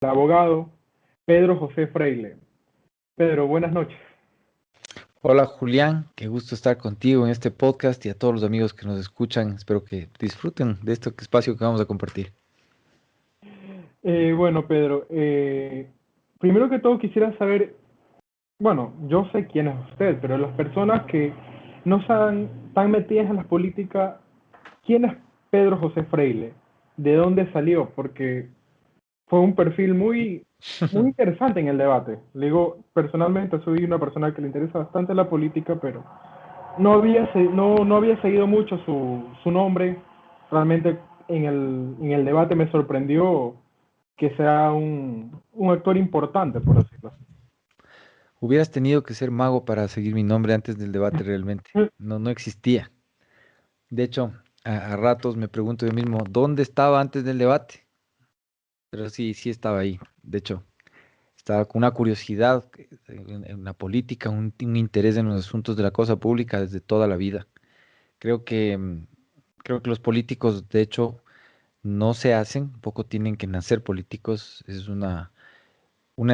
el abogado Pedro José Freile. Pedro, buenas noches. Hola Julián, qué gusto estar contigo en este podcast y a todos los amigos que nos escuchan. Espero que disfruten de este espacio que vamos a compartir. Bueno, Pedro, primero que todo quisiera saber, bueno, yo sé quién es usted, pero las personas que no están tan metidas en la política, ¿quién es Pedro José Freile? ¿De dónde salió? Porque fue un perfil muy interesante en el debate. Le digo, personalmente soy una persona que le interesa bastante la política, pero no había seguido mucho su nombre. Realmente en el debate me sorprendió que sea un actor importante, por decirlo así. Hubieras tenido que ser mago para seguir mi nombre antes del debate realmente. No existía. De hecho, a ratos me pregunto yo mismo, ¿dónde estaba antes del debate? Pero sí estaba ahí. De hecho, estaba con una curiosidad en la política, un interés en los asuntos de la cosa pública desde toda la vida. Creo que, creo que los políticos, de hecho, no se hacen, poco tienen que nacer políticos, es una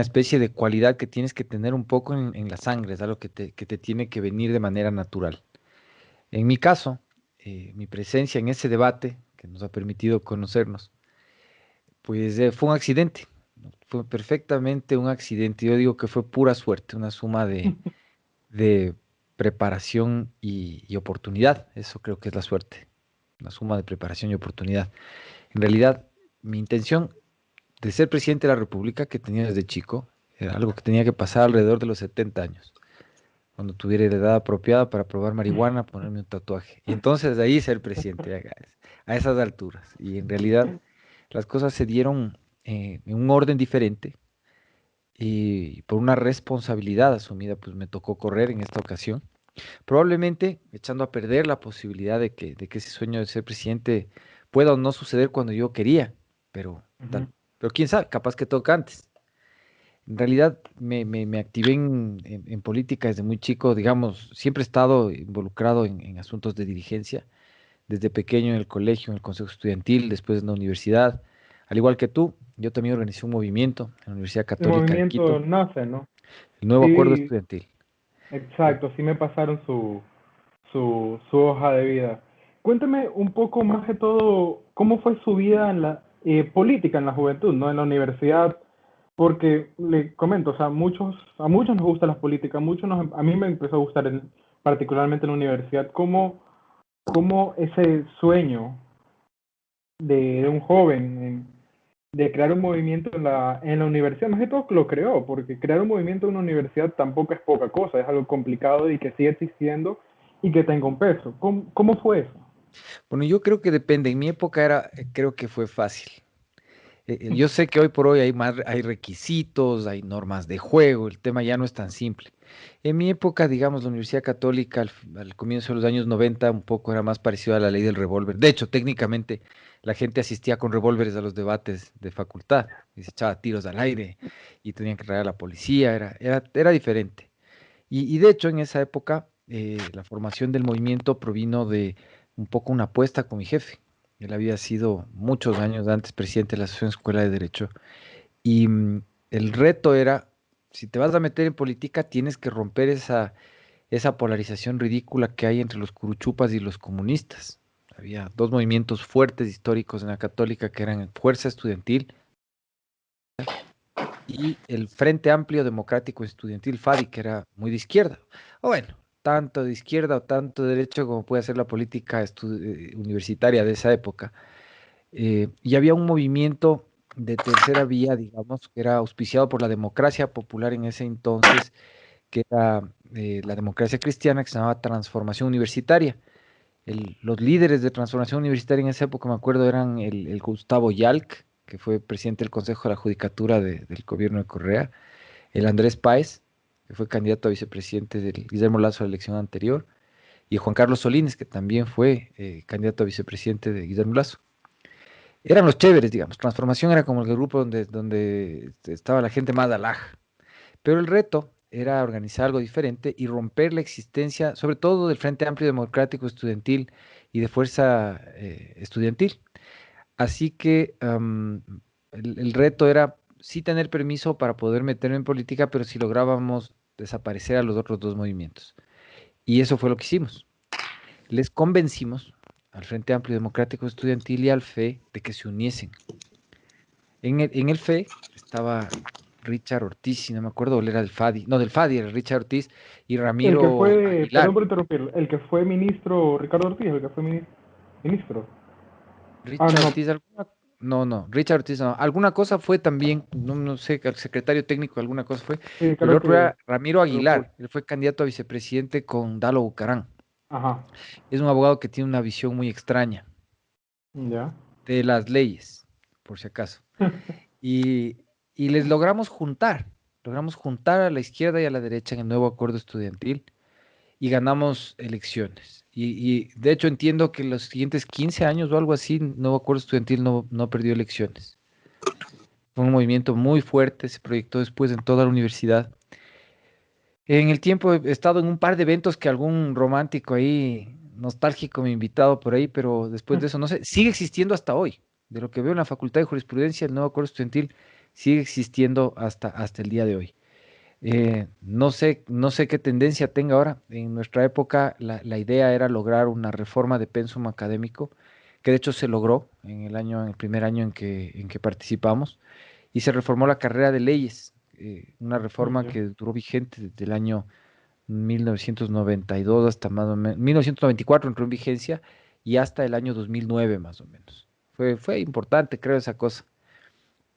especie de cualidad que tienes que tener un poco en la sangre, es algo que te tiene que venir de manera natural. En mi caso, mi presencia en ese debate que nos ha permitido conocernos, pues fue un accidente, ¿no? Fue perfectamente un accidente. Yo digo que fue pura suerte, una suma de preparación y oportunidad. Eso creo que es la suerte, una suma de preparación y oportunidad. En realidad, mi intención de ser presidente de la República que tenía desde chico, era algo que tenía que pasar alrededor de los 70 años, cuando tuviera la edad apropiada para probar marihuana, ponerme un tatuaje. Y entonces de ahí ser presidente a esas alturas. Y en realidad las cosas se dieron en un orden diferente y por una responsabilidad asumida, pues me tocó correr en esta ocasión. Probablemente echando a perder la posibilidad de que ese sueño de ser presidente pueda o no suceder cuando yo quería, pero, Ujú. pero quién sabe, capaz que toca antes. En realidad me activé en política desde muy chico, digamos, siempre he estado involucrado en asuntos de dirigencia, desde pequeño en el colegio, en el consejo estudiantil, después en la universidad. Al igual que tú, yo también organizé un movimiento en la Universidad El Católica de movimiento Quito, nace, ¿no? el nuevo acuerdo Sí, estudiantil. Eh, exacto, sí me pasaron su hoja de vida. Cuéntame un poco más de todo, cómo fue su vida en la política en la juventud, ¿no? En la universidad, porque le comento, o sea, a muchos nos gusta la política, a mí me empezó a gustar particularmente en la universidad, cómo ese sueño de un joven de crear un movimiento en la universidad, más que todo lo creó, porque crear un movimiento en una universidad tampoco es poca cosa, es algo complicado y que sigue existiendo y que tenga un peso. ¿Cómo fue eso? Bueno, yo creo que depende. En mi época creo que fue fácil. Yo sé que hoy por hoy hay requisitos, hay normas de juego, el tema ya no es tan simple. En mi época, digamos, la Universidad Católica al comienzo de los años 90 un poco era más parecido a la ley del revólver. De hecho, técnicamente la gente asistía con revólveres a los debates de facultad y se echaba tiros al aire y tenían que traer a la policía, era diferente. Y de hecho, en esa época, la formación del movimiento provino de un poco una apuesta con mi jefe. Él había sido muchos años antes presidente de la Asociación Escuela de Derecho. Y el reto era, si te vas a meter en política, tienes que romper esa polarización ridícula que hay entre los curuchupas y los comunistas. Había dos movimientos fuertes históricos en la católica que eran Fuerza Estudiantil y el Frente Amplio Democrático Estudiantil FADI, que era muy de izquierda. O bueno, tanto de izquierda o tanto de derecha como puede ser la política universitaria de esa época. Y había un movimiento de tercera vía, digamos, que era auspiciado por la democracia popular en ese entonces, que era la democracia cristiana, que se llamaba Transformación Universitaria. Los líderes de Transformación Universitaria en esa época, me acuerdo, eran el Gustavo Yalc, que fue presidente del Consejo de la Judicatura del gobierno de Correa, el Andrés Páez, que fue candidato a vicepresidente del Guillermo Lazo a la elección anterior, y Juan Carlos Solís, que también fue candidato a vicepresidente de Guillermo Lazo. Eran los chéveres, digamos. Transformación era como el grupo donde estaba la gente más alaj. Pero el reto era organizar algo diferente y romper la existencia, sobre todo del Frente Amplio Democrático Estudiantil y de Fuerza Estudiantil. Así que el reto era sí tener permiso para poder meterme en política, pero si lográbamos desaparecer a los otros dos movimientos. Y eso fue lo que hicimos. Les convencimos al Frente Amplio Democrático Estudiantil y al FE de que se uniesen. En el FE estaba Richard Ortiz, si no me acuerdo, él era del FADI, no, del FADI era Richard Ortiz y El que Ramiro fue, Aguilar. perdón por interrumpir, el que fue ministro, Ricardo Ortiz, el que fue ministro. Ah, Richard no, Ortiz, no, Richard Ortiz, no, alguna cosa fue también, no sé, el secretario técnico, alguna cosa fue, sí, pero el creo otro que era Ramiro algo cool. Aguilar, él fue candidato a vicepresidente con Dalo Bucarán. Ajá, Es un abogado que tiene una visión muy extraña ya. de las leyes, por si acaso. Y, y les logramos juntar a la izquierda y a la derecha en el nuevo acuerdo estudiantil y ganamos elecciones. Y de hecho entiendo que los siguientes 15 años o algo así, el nuevo acuerdo estudiantil no perdió elecciones. Fue un movimiento muy fuerte, se proyectó después en toda la universidad. En el tiempo he estado en un par de eventos que algún romántico ahí, nostálgico, me ha invitado por ahí, pero después de eso, no sé, sigue existiendo hasta hoy. De lo que veo en la Facultad de Jurisprudencia, el nuevo acuerdo estudiantil sigue existiendo hasta el día de hoy. No sé qué tendencia tenga ahora. En nuestra época, la idea era lograr una reforma de pensum académico, que de hecho se logró en el primer año en que participamos y se reformó la carrera de leyes, una reforma Ya. que duró vigente desde el año 1992 hasta más o menos, 1994 entró en vigencia y hasta el año 2009 más o menos. Fue importante, creo, esa cosa.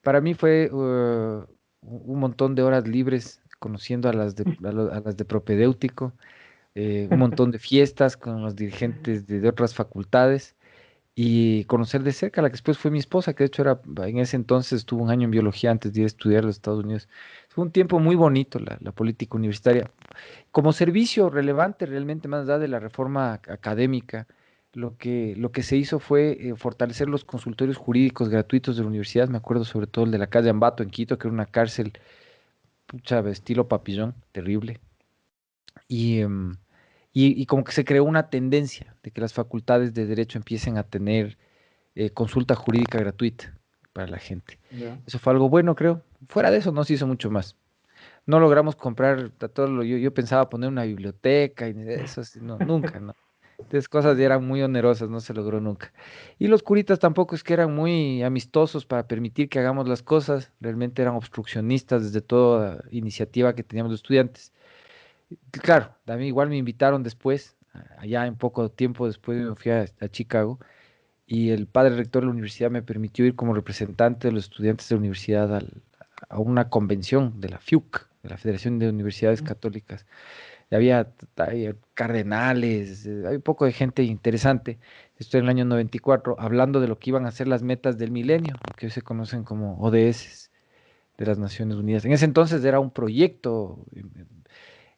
Para mí fue un montón de horas libres conociendo a las de propedéutico, un montón de fiestas con los dirigentes de otras facultades y conocer de cerca a la que después fue mi esposa, que de hecho en ese entonces estuvo un año en biología antes de ir a estudiar a los Estados Unidos. Fue un tiempo muy bonito la política universitaria. Como servicio relevante realmente más allá de la reforma académica, lo que se hizo fue fortalecer los consultorios jurídicos gratuitos de la universidad. Me acuerdo sobre todo el de la calle Ambato en Quito, que era una cárcel, pucha, estilo papillón, terrible. Y, em, y como que se creó una tendencia de que las facultades de derecho empiecen a tener consulta jurídica gratuita para la gente. Ya. Eso fue algo bueno, creo. Fuera de eso no se hizo mucho más. No logramos comprar todo yo pensaba poner una biblioteca y eso, sí, no, nunca, ¿no? Entonces cosas ya eran muy onerosas, no se logró nunca. Y los curitas tampoco es que eran muy amistosos para permitir que hagamos las cosas, realmente eran obstruccionistas desde toda iniciativa que teníamos los estudiantes. Claro, a mí igual me invitaron después, allá en poco tiempo después me fui a Chicago y el padre rector de la universidad me permitió ir como representante de los estudiantes de la universidad a una convención de la FIUC, de la Federación de Universidades Católicas. Y había cardenales, hay un poco de gente interesante. Esto en el año 94, hablando de lo que iban a ser las metas del milenio, que hoy se conocen como ODS de las Naciones Unidas. En ese entonces era un proyecto,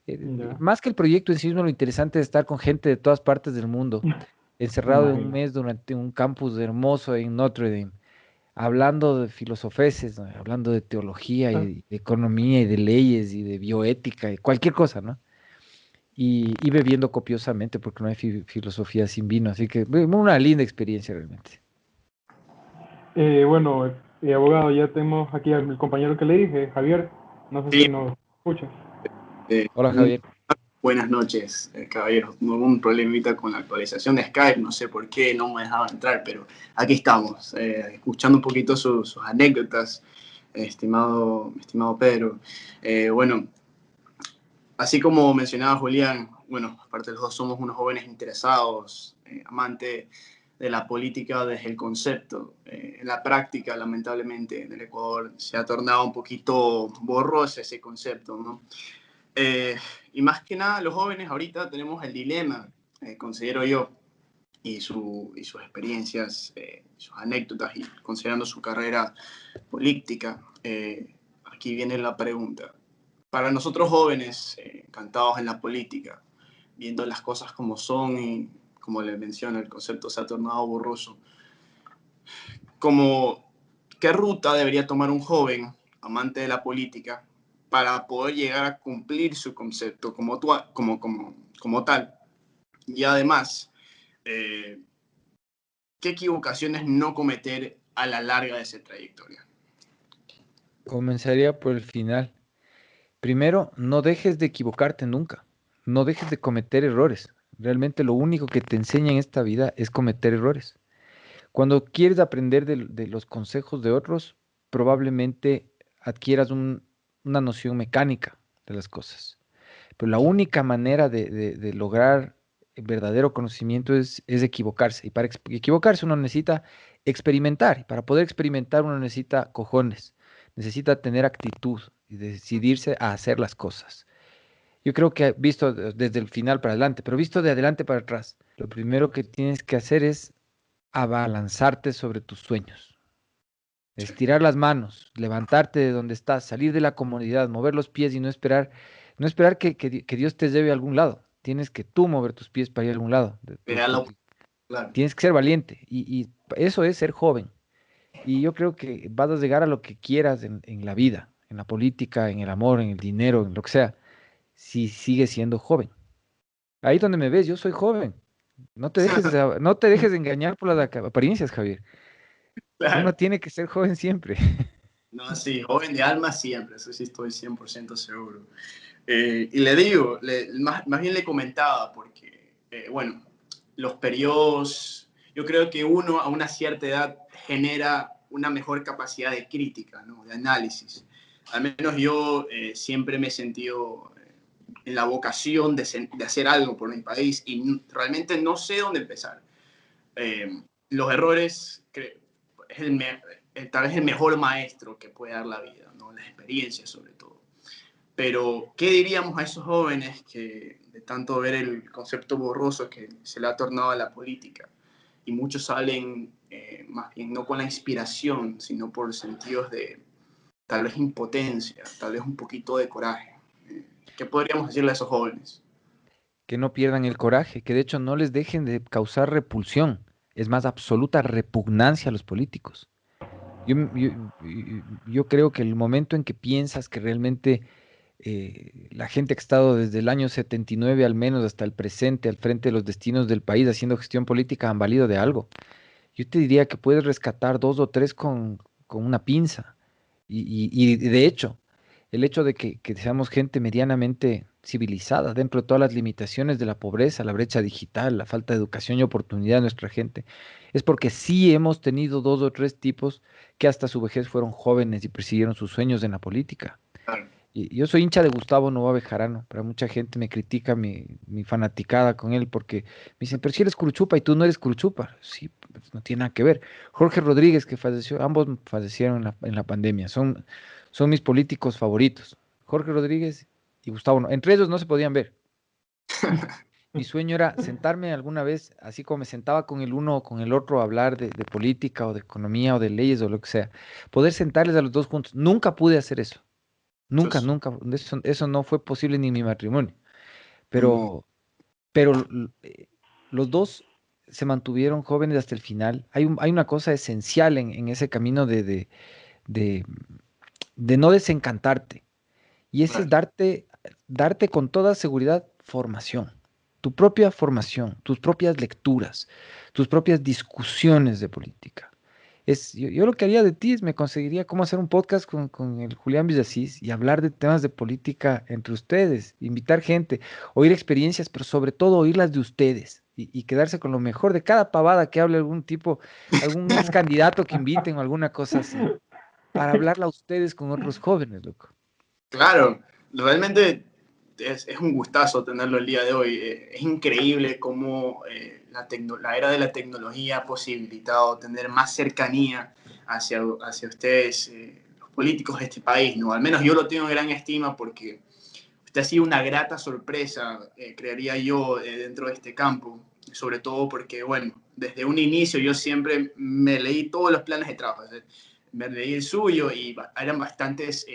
Ya. más que el proyecto en sí mismo, lo interesante es estar con gente de todas partes del mundo, Me encerrado en un imagino. mes durante un campus hermoso en Notre Dame, hablando de filosofeses, ¿no? Hablando de teología y de economía y de leyes y de bioética y cualquier cosa, ¿no? Y bebiendo copiosamente porque no hay filosofía sin vino, así que una linda experiencia realmente. Bueno, abogado, ya tenemos aquí al compañero que le dije, Javier. No sé Sí, si nos escucha. Hola muy Javier. buenas noches, caballeros. Hubo un problemita con la actualización de Skype, no sé por qué no me dejaba entrar, pero aquí estamos, escuchando un poquito sus anécdotas, estimado Pedro. Bueno, así como mencionaba Julián, bueno, aparte de los dos somos unos jóvenes interesados, amantes de la política desde el concepto. En la práctica, lamentablemente, en el Ecuador se ha tornado un poquito borroso ese concepto, ¿no? Eh, y más que nada, los jóvenes ahorita tenemos el dilema, considero yo, y sus experiencias, sus anécdotas, y considerando su carrera política. Aquí viene la pregunta. Para nosotros jóvenes, encantados en la política, viendo las cosas como son y como les menciono, el concepto se ha tornado borroso. Como, ¿qué ruta debería tomar un joven amante de la política para poder llegar a cumplir su concepto como tal? Y además, eh, ¿qué equivocaciones no cometer a la larga de esa trayectoria? Comenzaría por el final. Primero, no dejes de equivocarte nunca. No dejes de cometer errores. Realmente lo único que te enseña en esta vida es cometer errores. Cuando quieres aprender de los consejos de otros, probablemente adquieras una noción mecánica de las cosas. Pero la única manera de lograr el verdadero conocimiento es equivocarse. Y para equivocarse uno necesita experimentar. Y para poder experimentar uno necesita cojones, necesita tener actitud y decidirse a hacer las cosas. Yo creo que visto desde el final para adelante, pero visto de adelante para atrás, lo primero que tienes que hacer es abalanzarte sobre tus sueños. Sí. Estirar las manos, levantarte de donde estás, salir de la comodidad, mover los pies y no esperar que Dios te lleve a algún lado. Tienes que tú mover tus pies para ir a algún lado, Era lo claro. tienes que ser valiente y eso es ser joven. Y yo creo que vas a llegar a lo que quieras en la vida, en la política, en el amor, en el dinero, en lo que sea, si sigues siendo joven. Ahí donde me ves, yo soy joven. No te dejes de engañar por las apariencias, Javier. Uno Claro. tiene que ser joven siempre. No, sí, joven de alma siempre, eso sí estoy 100% seguro. Y le digo, más bien le comentaba, porque, bueno, los periodos, yo creo que uno a una cierta edad genera una mejor capacidad de crítica, ¿no? De análisis. Al menos yo siempre me he sentido en la vocación de hacer algo por mi país y realmente no sé dónde empezar. Los errores es tal vez el mejor maestro que puede dar la vida, ¿no? Las experiencias sobre todo. Pero, ¿qué diríamos a esos jóvenes que de tanto ver el concepto borroso que se le ha tornado a la política y muchos salen más bien no con la inspiración, sino por sentidos de tal vez impotencia, tal vez un poquito de coraje? ¿Qué podríamos decirle a esos jóvenes? Que no pierdan el coraje, que de hecho no les dejen de causar repulsión, es más, absoluta repugnancia a los políticos. Yo creo que el momento en que piensas que realmente la gente que ha estado desde el año 79 al menos hasta el presente al frente de los destinos del país haciendo gestión política han valido de algo. Yo te diría que puedes rescatar dos o tres con una pinza. Y de hecho, el hecho de que seamos gente medianamente civilizada dentro de todas las limitaciones de la pobreza, la brecha digital, la falta de educación y oportunidad de nuestra gente, es porque sí hemos tenido dos o tres tipos que hasta su vejez fueron jóvenes y persiguieron sus sueños en la política. Claro, Y yo soy hincha de Gustavo Noboa Bejarano, pero mucha gente me critica mi fanaticada con él porque me dicen, pero si eres Curuchupa y tú no eres Curuchupa. Sí, pues no tiene nada que ver. Jorge Rodríguez, que falleció, ambos fallecieron en la pandemia, son mis políticos favoritos. Jorge Rodríguez y Gustavo Noboa. Entre ellos no se podían ver. Mi sueño era sentarme alguna vez, así como me sentaba con el uno o con el otro a hablar de política o de economía o de leyes o lo que sea. Poder sentarles a los dos juntos. Nunca pude hacer eso. Nunca, pues, nunca, eso no fue posible ni en mi matrimonio. Pero, pero los dos se mantuvieron jóvenes hasta el final. Hay una cosa esencial en ese camino de, de no desencantarte. Y ese es claro, darte con toda seguridad formación. Tu propia formación, tus propias lecturas, tus propias discusiones de política. Yo lo que haría de ti es me conseguiría cómo hacer un podcast con el Julián Villasís y hablar de temas de política entre ustedes, invitar gente, oír experiencias, pero sobre todo oírlas de ustedes y quedarse con lo mejor de cada pavada que hable algún tipo, algún ex candidato que inviten o alguna cosa así, para hablarla a ustedes con otros jóvenes, loco. claro, realmente es un gustazo tenerlo el día de hoy. Es increíble cómo la era de la tecnología ha posibilitado tener más cercanía hacia ustedes, los políticos de este país, ¿no? Al menos yo lo tengo en gran estima porque usted ha sido una grata sorpresa, creería yo, dentro de este campo, sobre todo porque, bueno, desde un inicio yo siempre me leí todos los planes de trabajo, me leí el suyo y eran bastantes,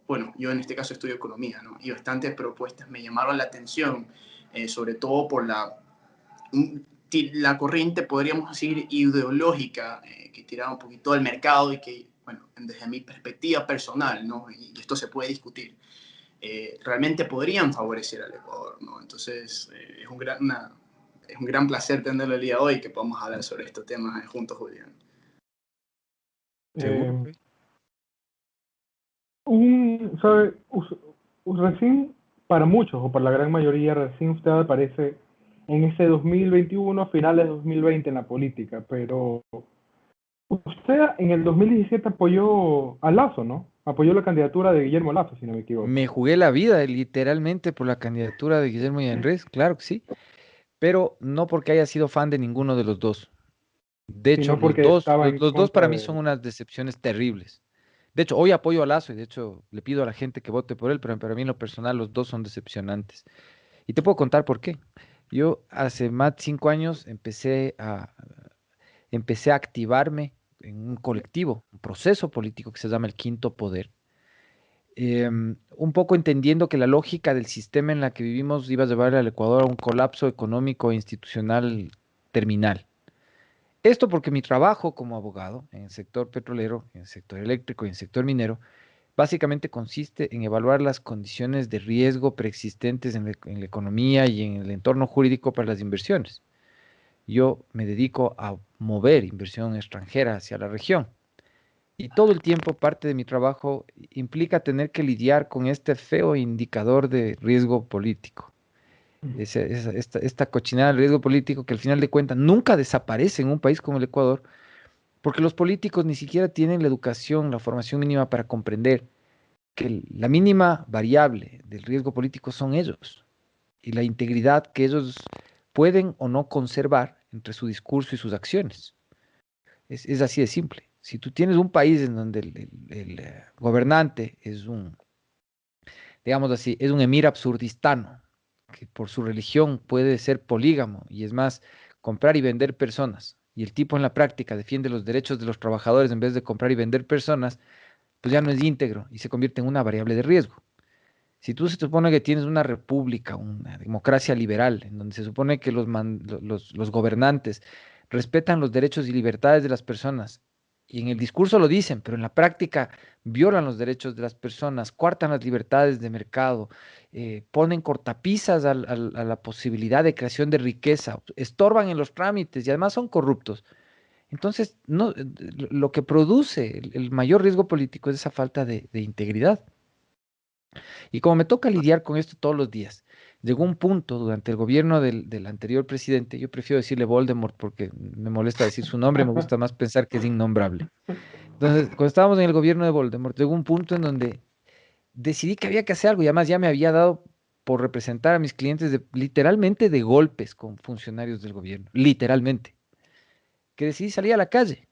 bueno, yo en este caso estudio economía, ¿no? Y bastantes propuestas me llamaron la atención, sobre todo por la corriente, podríamos decir, ideológica, que tiraba un poquito del mercado y que, bueno, desde mi perspectiva personal, ¿no? Y esto se puede discutir, realmente podrían favorecer al Ecuador, ¿no? Entonces, es un gran placer tenerlo el día de hoy y que podamos hablar sobre estos temas juntos, Julián. Seguro, Eh, pues. ¿Sabe? Recién, para muchos, o para la gran mayoría, recién usted aparece en ese 2021, finales de 2020 en la política, pero usted en el 2017 apoyó a Lazo, ¿no? Apoyó la candidatura de Guillermo Lazo, si no me equivoco. Me jugué la vida literalmente por la candidatura de Guillermo Yanrés, claro que sí, pero no porque haya sido fan de ninguno de los dos. De hecho, Sino porque estaba en los dos contra para mí de son él. unas decepciones terribles. De hecho, hoy apoyo a Lazo y de hecho le pido a la gente que vote por él, pero para mí en lo personal los dos son decepcionantes. Y te puedo contar por qué. Yo hace más de 5 años empecé a activarme en un colectivo, un proceso político que se llama el Quinto Poder. Un poco entendiendo que la lógica del sistema en la que vivimos iba a llevar al Ecuador a un colapso económico e institucional terminal. Esto porque mi trabajo como abogado en el sector petrolero, en el sector eléctrico y en el sector minero, básicamente consiste en evaluar las condiciones de riesgo preexistentes en la economía y en el entorno jurídico para las inversiones. Yo me dedico a mover inversión extranjera hacia la región. Y todo el tiempo parte de mi trabajo implica tener que lidiar con este feo indicador de riesgo político. Esta cochinada del riesgo político que al final de cuentas nunca desaparece en un país como el Ecuador, porque los políticos ni siquiera tienen la educación, la formación mínima para comprender que la mínima variable del riesgo político son ellos y la integridad que ellos pueden o no conservar entre su discurso y sus acciones. Es así de simple. Si tú tienes un país en donde el gobernante es digamos así, es un emir absurdistano, que por su religión puede ser polígamo y es más, comprar y vender personas, y el tipo en la práctica defiende los derechos de los trabajadores en vez de comprar y vender personas, pues ya no es íntegro y se convierte en una variable de riesgo. Si tú se supone que tienes una república, una democracia liberal, en donde se supone que los gobernantes respetan los derechos y libertades de las personas, y en el discurso lo dicen, pero en la práctica violan los derechos de las personas, coartan las libertades de mercado, ponen cortapisas a la posibilidad de creación de riqueza, estorban en los trámites y además son corruptos. Entonces, no, lo que produce el mayor riesgo político es esa falta de integridad. Y como me toca lidiar con esto todos los días, llegó un punto durante el gobierno del anterior presidente, yo prefiero decirle Voldemort porque me molesta decir su nombre, me gusta más pensar que es innombrable. Entonces, cuando estábamos en el gobierno de Voldemort, llegó un punto en donde decidí que había que hacer algo y además ya me había dado por representar a mis clientes literalmente de golpes con funcionarios del gobierno, literalmente, que decidí salir a la calle.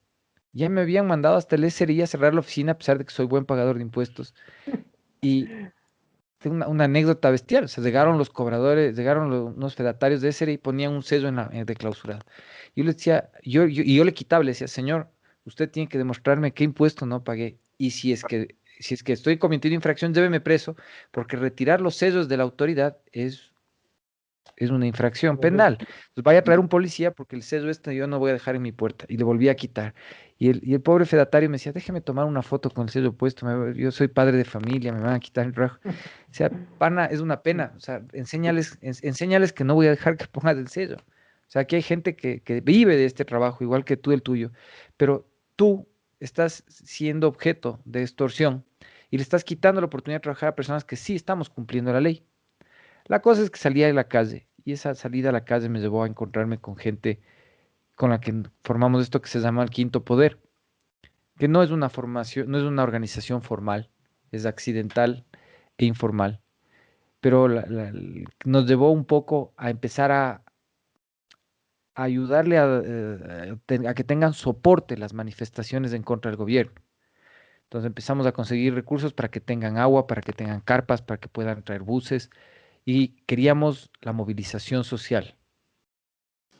Ya me habían mandado hasta el SRI a cerrar la oficina a pesar de que soy buen pagador de impuestos. Y tengo una anécdota bestial. O sea, llegaron los cobradores, llegaron unos fedatarios de ese y ponían un sello de clausurado. Yo le decía, y yo le quitaba, le decía, señor, usted tiene que demostrarme qué impuesto no pagué. Y si es que estoy cometiendo infracción, lléveme preso, porque retirar los sellos de la autoridad es una infracción penal. Entonces vaya a traer un policía porque el sello este yo no voy a dejar en mi puerta. Y le volví a quitar. Y el pobre fedatario me decía, déjeme tomar una foto con el sello puesto. Yo soy padre de familia, me van a quitar el trabajo. O sea, pana, es una pena. O sea, enséñales que no voy a dejar que pongas el sello. O sea, aquí hay gente que vive de este trabajo, igual que tú del tuyo. Pero tú estás siendo objeto de extorsión y le estás quitando la oportunidad de trabajar a personas que sí estamos cumpliendo la ley. La cosa es que salía de la calle y esa salida a la calle me llevó a encontrarme con gente con la que formamos esto que se llama el Quinto Poder, que no es una formación, no es una organización formal, es accidental e informal, pero nos llevó un poco a empezar a ayudarle a que tengan soporte las manifestaciones en contra del gobierno. Entonces empezamos a conseguir recursos para que tengan agua, para que tengan carpas, para que puedan traer buses y queríamos la movilización social.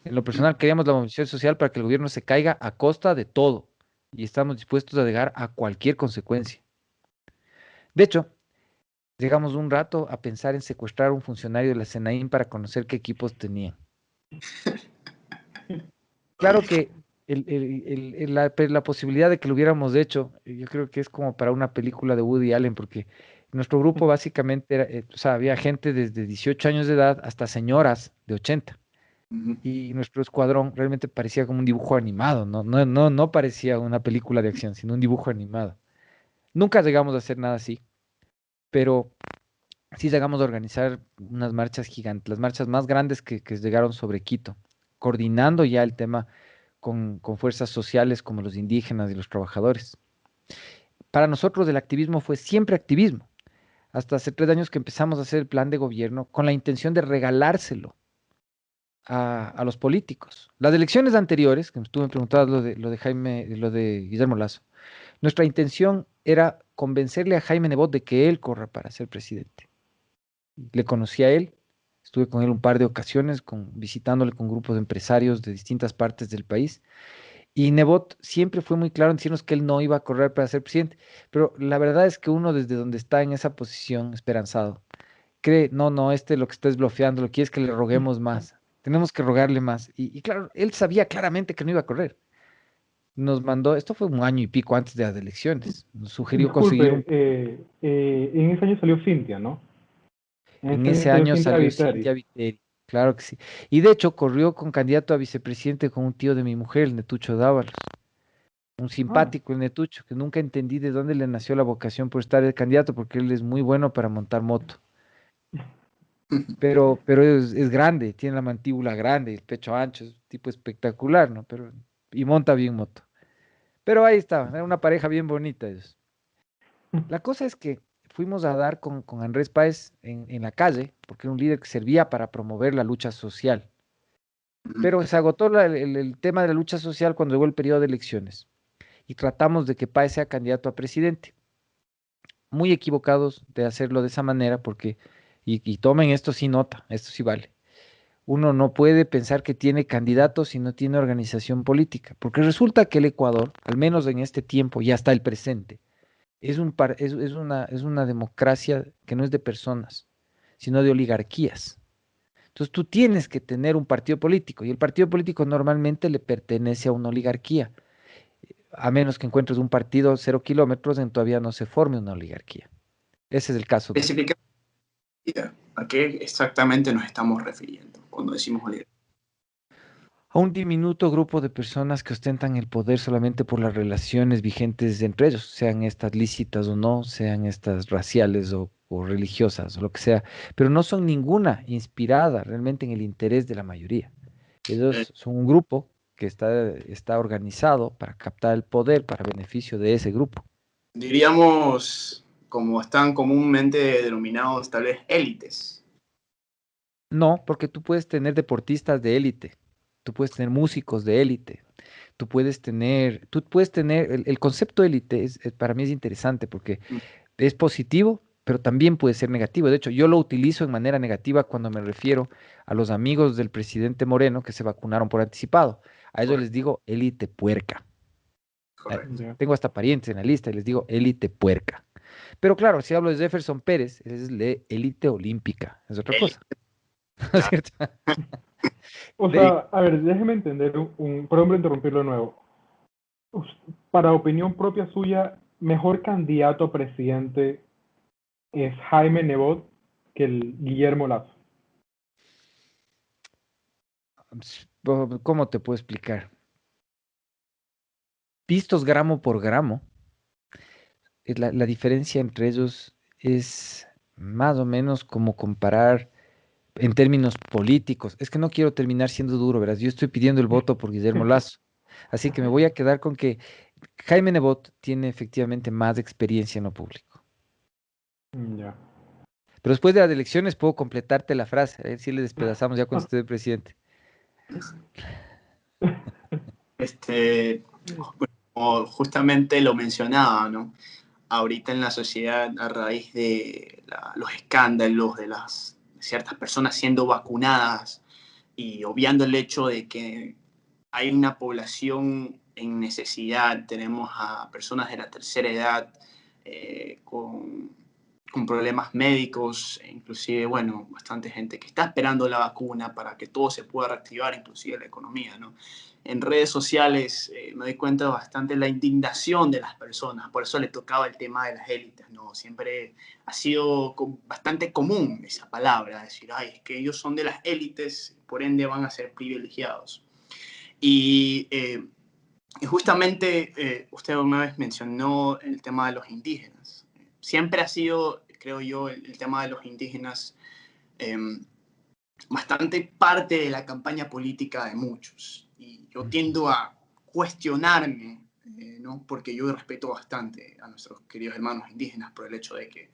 En lo personal, queríamos la movilización social para que el gobierno se caiga a costa de todo y estamos dispuestos a llegar a cualquier consecuencia. De hecho, llegamos un rato a pensar en secuestrar a un funcionario de la SENAIN para conocer qué equipos tenían. Claro que la posibilidad de que lo hubiéramos hecho, yo creo que es como para una película de Woody Allen, porque nuestro grupo básicamente era, o sea, había gente desde 18 años de edad hasta señoras de 80. Ujú. Y nuestro escuadrón realmente parecía como un dibujo animado, no parecía una película de acción, sino un dibujo animado. Nunca llegamos a hacer nada así, pero sí llegamos a organizar unas marchas gigantes, las marchas más grandes que llegaron sobre Quito, coordinando ya el tema con fuerzas sociales como los indígenas y los trabajadores. Para nosotros el activismo fue siempre activismo. Hasta hace 3 años que empezamos a hacer el plan de gobierno con la intención de regalárselo a los políticos. Las elecciones anteriores, que tú me preguntabas lo de Jaime, lo de Guillermo Lasso, nuestra intención era convencerle a Jaime Nebot de que él corra para ser presidente. Le conocí a él, estuve con él un par de ocasiones, visitándole con grupos de empresarios de distintas partes del país. Y Nebot siempre fue muy claro en decirnos que él no iba a correr para ser presidente. Pero la verdad es que uno desde donde está en esa posición, esperanzado, cree, no, no, lo que está es blofeando, lo que quiere es que le roguemos más. Tenemos que rogarle más. Y claro, él sabía claramente que no iba a correr. Nos mandó, esto fue un año y pico antes de las elecciones, nos sugirió conseguir Disculpe, un. en ese año salió Cintia, ¿no? En En ese año ese salió año Cintia salió Viteri. Cintia Viteri, claro que sí. Y de hecho corrió con candidato a vicepresidente con un tío de mi mujer, el Netucho Dávalos, un Ah, simpático, el Netucho, que nunca entendí de dónde le nació la vocación por estar el candidato, porque él es muy bueno para montar moto. Pero es grande, tiene la mandíbula grande, el pecho ancho, es un tipo espectacular, ¿no? Y monta bien moto. Pero ahí estaba, era una pareja bien bonita ellos. La cosa es que fuimos a dar con Andrés Páez en la calle, porque era un líder que servía para promover la lucha social. Pero se agotó el tema de la lucha social cuando llegó el periodo de elecciones y tratamos de que Páez sea candidato a presidente. Muy equivocados de hacerlo de esa manera porque, y tomen esto sí nota, esto sí vale. Uno no puede pensar que tiene candidato si no tiene organización política, porque resulta que el Ecuador, al menos en este tiempo y hasta el presente, es una democracia que no es de personas, sino de oligarquías. Entonces tú tienes que tener un partido político y el partido político normalmente le pertenece a una oligarquía, a menos que encuentres un partido 0 kilómetros en todavía no se forme una oligarquía. Ese es el caso nuestro. Especificar a qué exactamente nos estamos refiriendo cuando decimos oligarquía. A un diminuto grupo de personas que ostentan el poder solamente por las relaciones vigentes entre ellos, sean estas lícitas o no, sean estas raciales o religiosas o lo que sea, pero no son ninguna inspirada realmente en el interés de la mayoría. Eh, Ellos son un grupo que está organizado para captar el poder para beneficio de ese grupo. Diríamos, como están comúnmente denominados, tal vez élites. No, porque tú puedes tener deportistas de élite, tú puedes tener músicos de élite, tú puedes tener, el concepto élite para mí es interesante porque es positivo, pero también puede ser negativo. De hecho, yo lo utilizo en manera negativa cuando me refiero a los amigos del presidente Moreno que se vacunaron por anticipado. A ellos les Correcto, digo élite puerca. correcto. ya. Tengo hasta parientes en la lista y les digo élite puerca. Pero claro, si hablo de Jefferson Pérez, es de élite olímpica, es otra cosa, Élite, ¿no es claro. cierto? O De- sea, a ver, déjeme entender, perdón por interrumpirlo de nuevo. Para opinión propia suya, mejor candidato a presidente es Jaime Nebot que el Guillermo Lasso. ¿Cómo te puedo explicar? Vistos gramo por gramo, la diferencia entre ellos es más o menos como comparar en términos políticos. Es que no quiero terminar siendo duro, ¿verdad? Yo estoy pidiendo el voto por Guillermo Lasso. Así que me voy a quedar con que Jaime Nebot tiene efectivamente más experiencia en lo público. Ya. Pero después de las elecciones puedo completarte la frase, a ver si le despedazamos ya cuando esté de presidente. Este, como justamente lo mencionaba, ¿no? Ahorita en la sociedad, a raíz de los escándalos de las de ciertas personas siendo vacunadas y obviando el hecho de que hay una población en necesidad, tenemos a personas de la tercera edad con problemas médicos, e inclusive, bueno, bastante gente que está esperando la vacuna para que todo se pueda reactivar, inclusive la economía, ¿no? En redes sociales me doy cuenta bastante la indignación de las personas, por eso le tocaba el tema de las élites, ¿no? Siempre ha sido bastante común esa palabra, decir, ay, es que ellos son de las élites, por ende van a ser privilegiados. Y Y justamente usted una vez mencionó el tema de los indígenas. Siempre ha sido, creo yo, el tema de los indígenas eh, bastante parte de la campaña política de muchos. Y yo tiendo a cuestionarme, ¿no? Porque yo respeto bastante a nuestros queridos hermanos indígenas por el hecho de que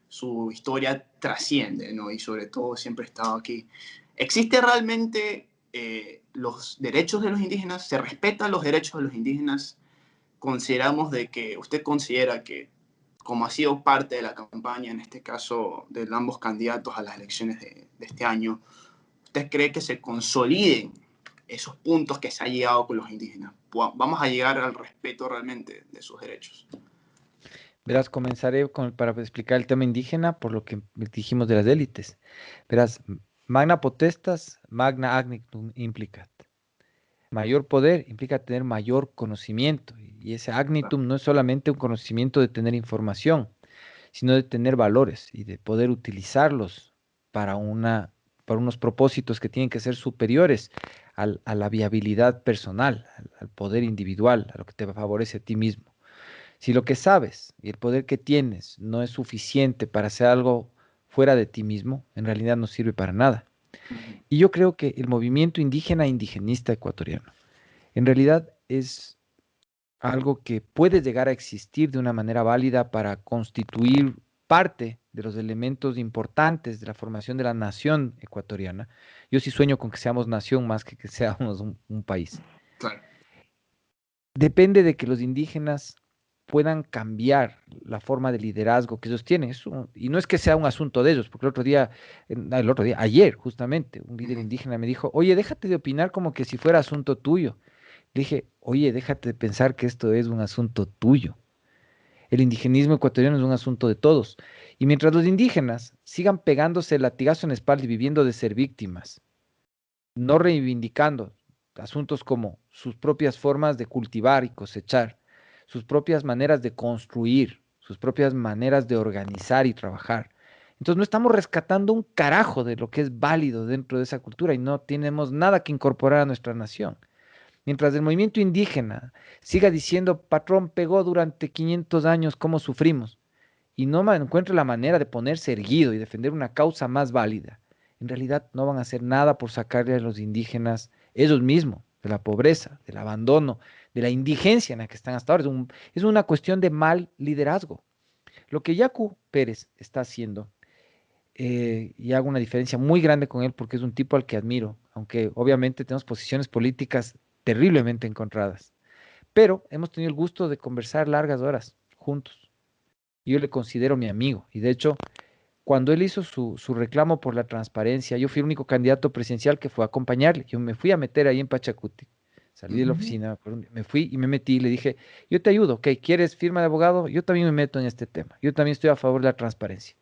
su historia trasciende, ¿no? Y sobre todo siempre he estado aquí. ¿Existe realmente los derechos de los indígenas? ¿Se respetan los derechos de los indígenas? Consideramos de que usted considera que, como ha sido parte de la campaña, en este caso de ambos candidatos a las elecciones de este año, ¿usted cree que se consoliden esos puntos que se ha llegado con los indígenas? ¿Vamos a llegar al respeto realmente de sus derechos? Verás, comenzaré para explicar el tema indígena por lo que dijimos de las élites. Verás, magna potestas, magna agnitum implicat. Mayor poder implica tener mayor conocimiento. Y ese agnitum no es solamente un conocimiento de tener información, sino de tener valores y de poder utilizarlos para unos propósitos que tienen que ser superiores a la viabilidad personal, al poder individual, a lo que te favorece a ti mismo. Si lo que sabes y el poder que tienes no es suficiente para hacer algo fuera de ti mismo, en realidad no sirve para nada. Y yo creo que el movimiento indígena e indigenista ecuatoriano, en realidad es algo que puede llegar a existir de una manera válida para constituir parte de los elementos importantes de la formación de la nación ecuatoriana. Yo sí sueño con que seamos nación más que seamos un país. Claro. Depende de que los indígenas puedan cambiar la forma de liderazgo que ellos tienen. Y no es que sea un asunto de ellos, porque ayer justamente, un líder indígena me dijo, oye, déjate de opinar como que si fuera asunto tuyo. Le dije, oye, déjate de pensar que esto es un asunto tuyo. El indigenismo ecuatoriano es un asunto de todos. Y mientras los indígenas sigan pegándose el latigazo en la espalda y viviendo de ser víctimas, no reivindicando asuntos como sus propias formas de cultivar y cosechar, sus propias maneras de construir, sus propias maneras de organizar y trabajar. Entonces no estamos rescatando un carajo de lo que es válido dentro de esa cultura y no tenemos nada que incorporar a nuestra nación. Mientras el movimiento indígena siga diciendo, patrón pegó durante 500 años, ¿cómo sufrimos? Y no encuentre la manera de ponerse erguido y defender una causa más válida, en realidad no van a hacer nada por sacarle a los indígenas ellos mismos de la pobreza, del abandono, de la indigencia en la que están hasta ahora. Es una cuestión de mal liderazgo. Lo que Yacu Pérez está haciendo, y hago una diferencia muy grande con él porque es un tipo al que admiro, aunque obviamente tenemos posiciones políticas terriblemente encontradas, pero hemos tenido el gusto de conversar largas horas juntos. Yo le considero mi amigo y de hecho cuando él hizo su reclamo por la transparencia, yo fui el único candidato presidencial que fue a acompañarle. Yo me fui a meter ahí en Pachacuti. Salí de la oficina, me fui y me metí y le dije, yo te ayudo, ¿ok? ¿Quieres firma de abogado? Yo también me meto en este tema. Yo también estoy a favor de la transparencia.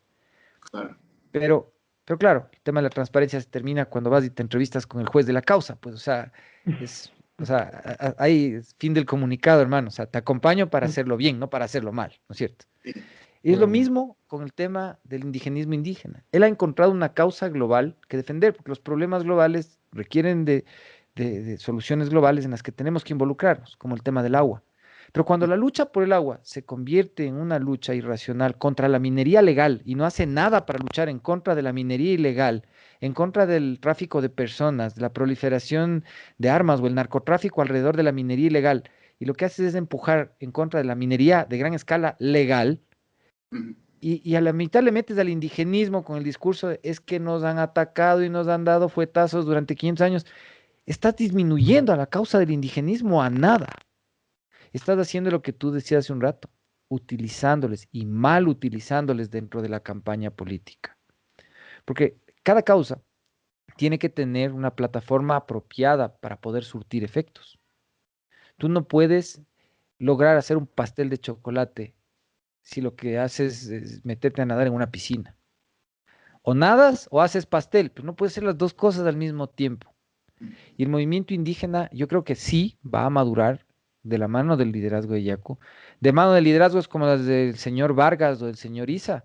Claro. Pero claro, el tema de la transparencia se termina cuando vas y te entrevistas con el juez de la causa. Pues, ahí es fin del comunicado, hermano. O sea, te acompaño para hacerlo bien, no para hacerlo mal, ¿no es cierto? Y es lo mismo con el tema del indigenismo indígena. Él ha encontrado una causa global que defender, porque los problemas globales requieren de soluciones globales en las que tenemos que involucrarnos, como el tema del agua. Pero cuando la lucha por el agua se convierte en una lucha irracional contra la minería legal y no hace nada para luchar en contra de la minería ilegal, en contra del tráfico de personas, de la proliferación de armas o el narcotráfico alrededor de la minería ilegal, y lo que hace es empujar en contra de la minería de gran escala legal, y a la mitad le metes al indigenismo con el discurso de es que nos han atacado y nos han dado fuetazos durante 500 años. Estás disminuyendo a la causa del indigenismo a nada. Estás haciendo lo que tú decías hace un rato, utilizándoles y mal utilizándoles dentro de la campaña política. Porque cada causa tiene que tener una plataforma apropiada para poder surtir efectos. Tú no puedes lograr hacer un pastel de chocolate si lo que haces es meterte a nadar en una piscina. O nadas o haces pastel, pero no puedes hacer las dos cosas al mismo tiempo. Y el movimiento indígena yo creo que sí va a madurar de la mano del liderazgo de Yacu, de mano de liderazgos como las del señor Vargas o del señor Isa.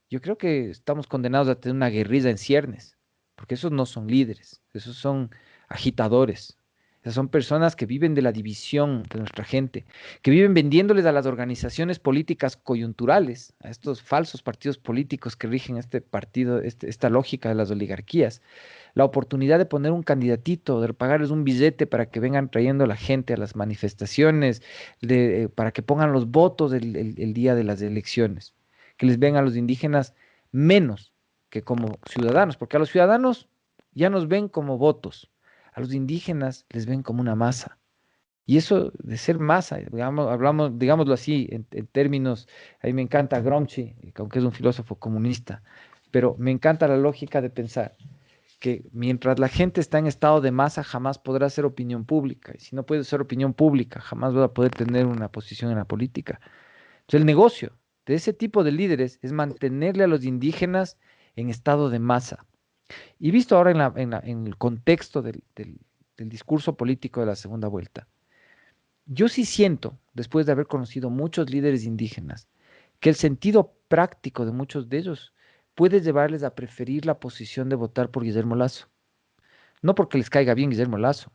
Yo creo que estamos condenados a tener una guerrilla en ciernes, porque esos no son líderes, esos son agitadores. O sea, son personas que viven de la división de nuestra gente, que viven vendiéndoles a las organizaciones políticas coyunturales, a estos falsos partidos políticos que rigen este partido, esta lógica de las oligarquías, la oportunidad de poner un candidatito, de pagarles un billete para que vengan trayendo a la gente a las manifestaciones, para que pongan los votos el día de las elecciones, que les ven a los indígenas menos que como ciudadanos, porque a los ciudadanos ya nos ven como votos, a los indígenas les ven como una masa. Y eso de ser masa, digamos, hablamos, digámoslo así, en términos, a mí me encanta Gramsci, aunque es un filósofo comunista, pero me encanta la lógica de pensar que mientras la gente está en estado de masa, jamás podrá ser opinión pública. Y si no puede ser opinión pública, jamás va a poder tener una posición en la política. Entonces, el negocio de ese tipo de líderes es mantenerle a los indígenas en estado de masa. Y visto ahora en el contexto del discurso político de la segunda vuelta, yo sí siento, después de haber conocido muchos líderes indígenas, que el sentido práctico de muchos de ellos puede llevarles a preferir la posición de votar por Guillermo Lasso. No porque les caiga bien Guillermo Lasso,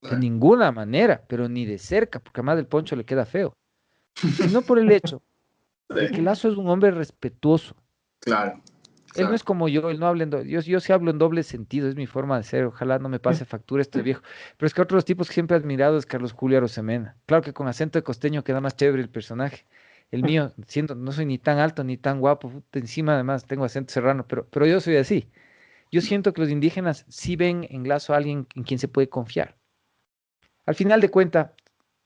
de ninguna manera, pero ni de cerca, porque además del poncho le queda feo, sino por el hecho de que Lasso es un hombre respetuoso. Claro, Él no claro. es como yo, él no habla yo sí hablo en doble sentido, es mi forma de ser, ojalá no me pase factura este viejo. Pero es que otros tipos que siempre he admirado es Carlos Julio Arosemena. Claro que con acento de costeño queda más chévere el personaje. El mío, siendo, no soy ni tan alto ni tan guapo, puta, encima además tengo acento serrano, pero yo soy así. Yo siento que los indígenas sí ven en Lazo a alguien en quien se puede confiar. Al final de cuentas,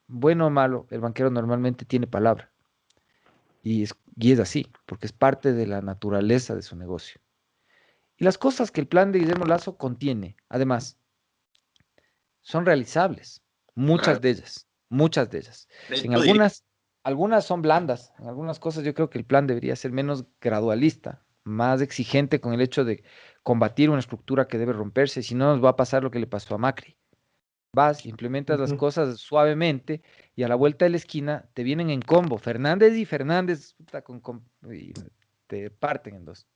bueno o malo, el banquero normalmente tiene palabra. Y es así, porque es parte de la naturaleza de su negocio. Y las cosas que el plan de Guillermo Lazo contiene, además, son realizables, Claro. muchas de ellas. En Yo diría, algunas son blandas, en algunas cosas yo creo que el plan debería ser menos gradualista, más exigente con el hecho de combatir una estructura que debe romperse, si no nos va a pasar lo que le pasó a Macri. Vas, implementas las cosas suavemente y a la vuelta de la esquina te vienen en combo, Fernández y Fernández, puta, y te parten en dos.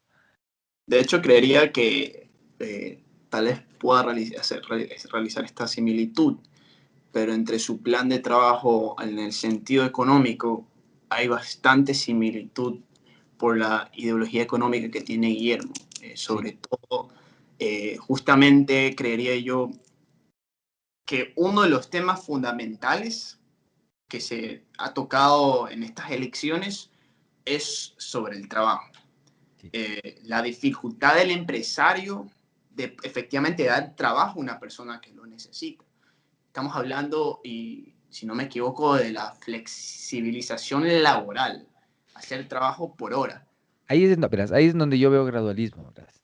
de hecho, creería que tal vez pueda realizar esta similitud, pero entre su plan de trabajo en el sentido económico hay bastante similitud por la ideología económica que tiene Guillermo. Sí. Sobre todo, justamente creería yo que uno de los temas fundamentales que se ha tocado en estas elecciones es sobre el trabajo. Sí. La dificultad del empresario de efectivamente dar trabajo a una persona que lo necesita. Estamos hablando, y si no me equivoco, de la flexibilización laboral, hacer trabajo por hora. Verás, ahí es donde yo veo gradualismo, verás.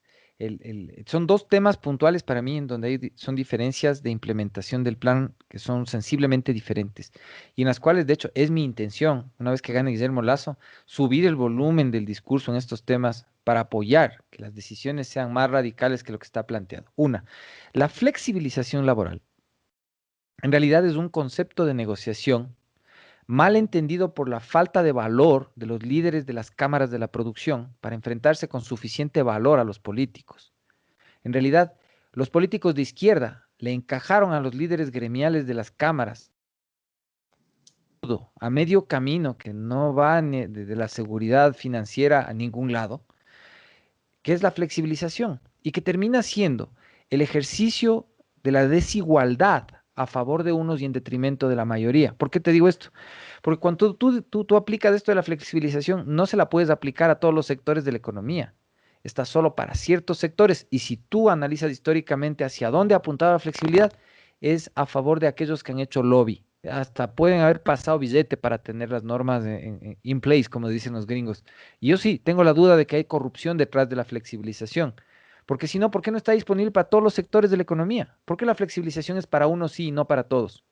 Son dos temas puntuales para mí en donde son diferencias de implementación del plan que son sensiblemente diferentes y en las cuales, de hecho, es mi intención, una vez que gane Guillermo Lasso, subir el volumen del discurso en estos temas para apoyar que las decisiones sean más radicales que lo que está planteado. Una, la flexibilización laboral en realidad es un concepto de negociación mal entendido por la falta de valor de los líderes de las cámaras de la producción para enfrentarse con suficiente valor a los políticos. En realidad, los políticos de izquierda le encajaron a los líderes gremiales de las cámaras a medio camino que no va de la seguridad financiera a ningún lado, que es la flexibilización y que termina siendo el ejercicio de la desigualdad a favor de unos y en detrimento de la mayoría. ¿Por qué te digo esto? Porque cuando tú aplicas esto de la flexibilización, no se la puedes aplicar a todos los sectores de la economía. Está solo para ciertos sectores. Y si tú analizas históricamente hacia dónde ha apuntado la flexibilidad, es a favor de aquellos que han hecho lobby. Hasta pueden haber pasado billete para tener las normas in place, como dicen los gringos. Y yo sí tengo la duda de que hay corrupción detrás de la flexibilización. Porque si no, ¿por qué no está disponible para todos los sectores de la economía? ¿Por qué la flexibilización es para unos sí y no para todos?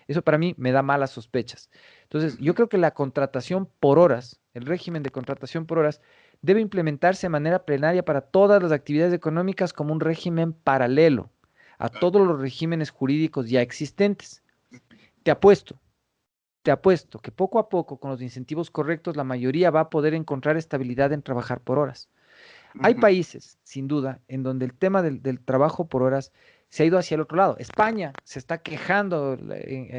Eso para mí me da malas sospechas. Entonces, yo creo que la contratación por horas, el régimen de contratación por horas, debe implementarse de manera plenaria para todas las actividades económicas como un régimen paralelo a todos los regímenes jurídicos ya existentes. Te apuesto, te apuesto que poco a poco, con los incentivos correctos, la mayoría va a poder encontrar estabilidad en trabajar por horas. Hay países, sin duda, en donde el tema del trabajo por horas se ha ido hacia el otro lado. España se está quejando,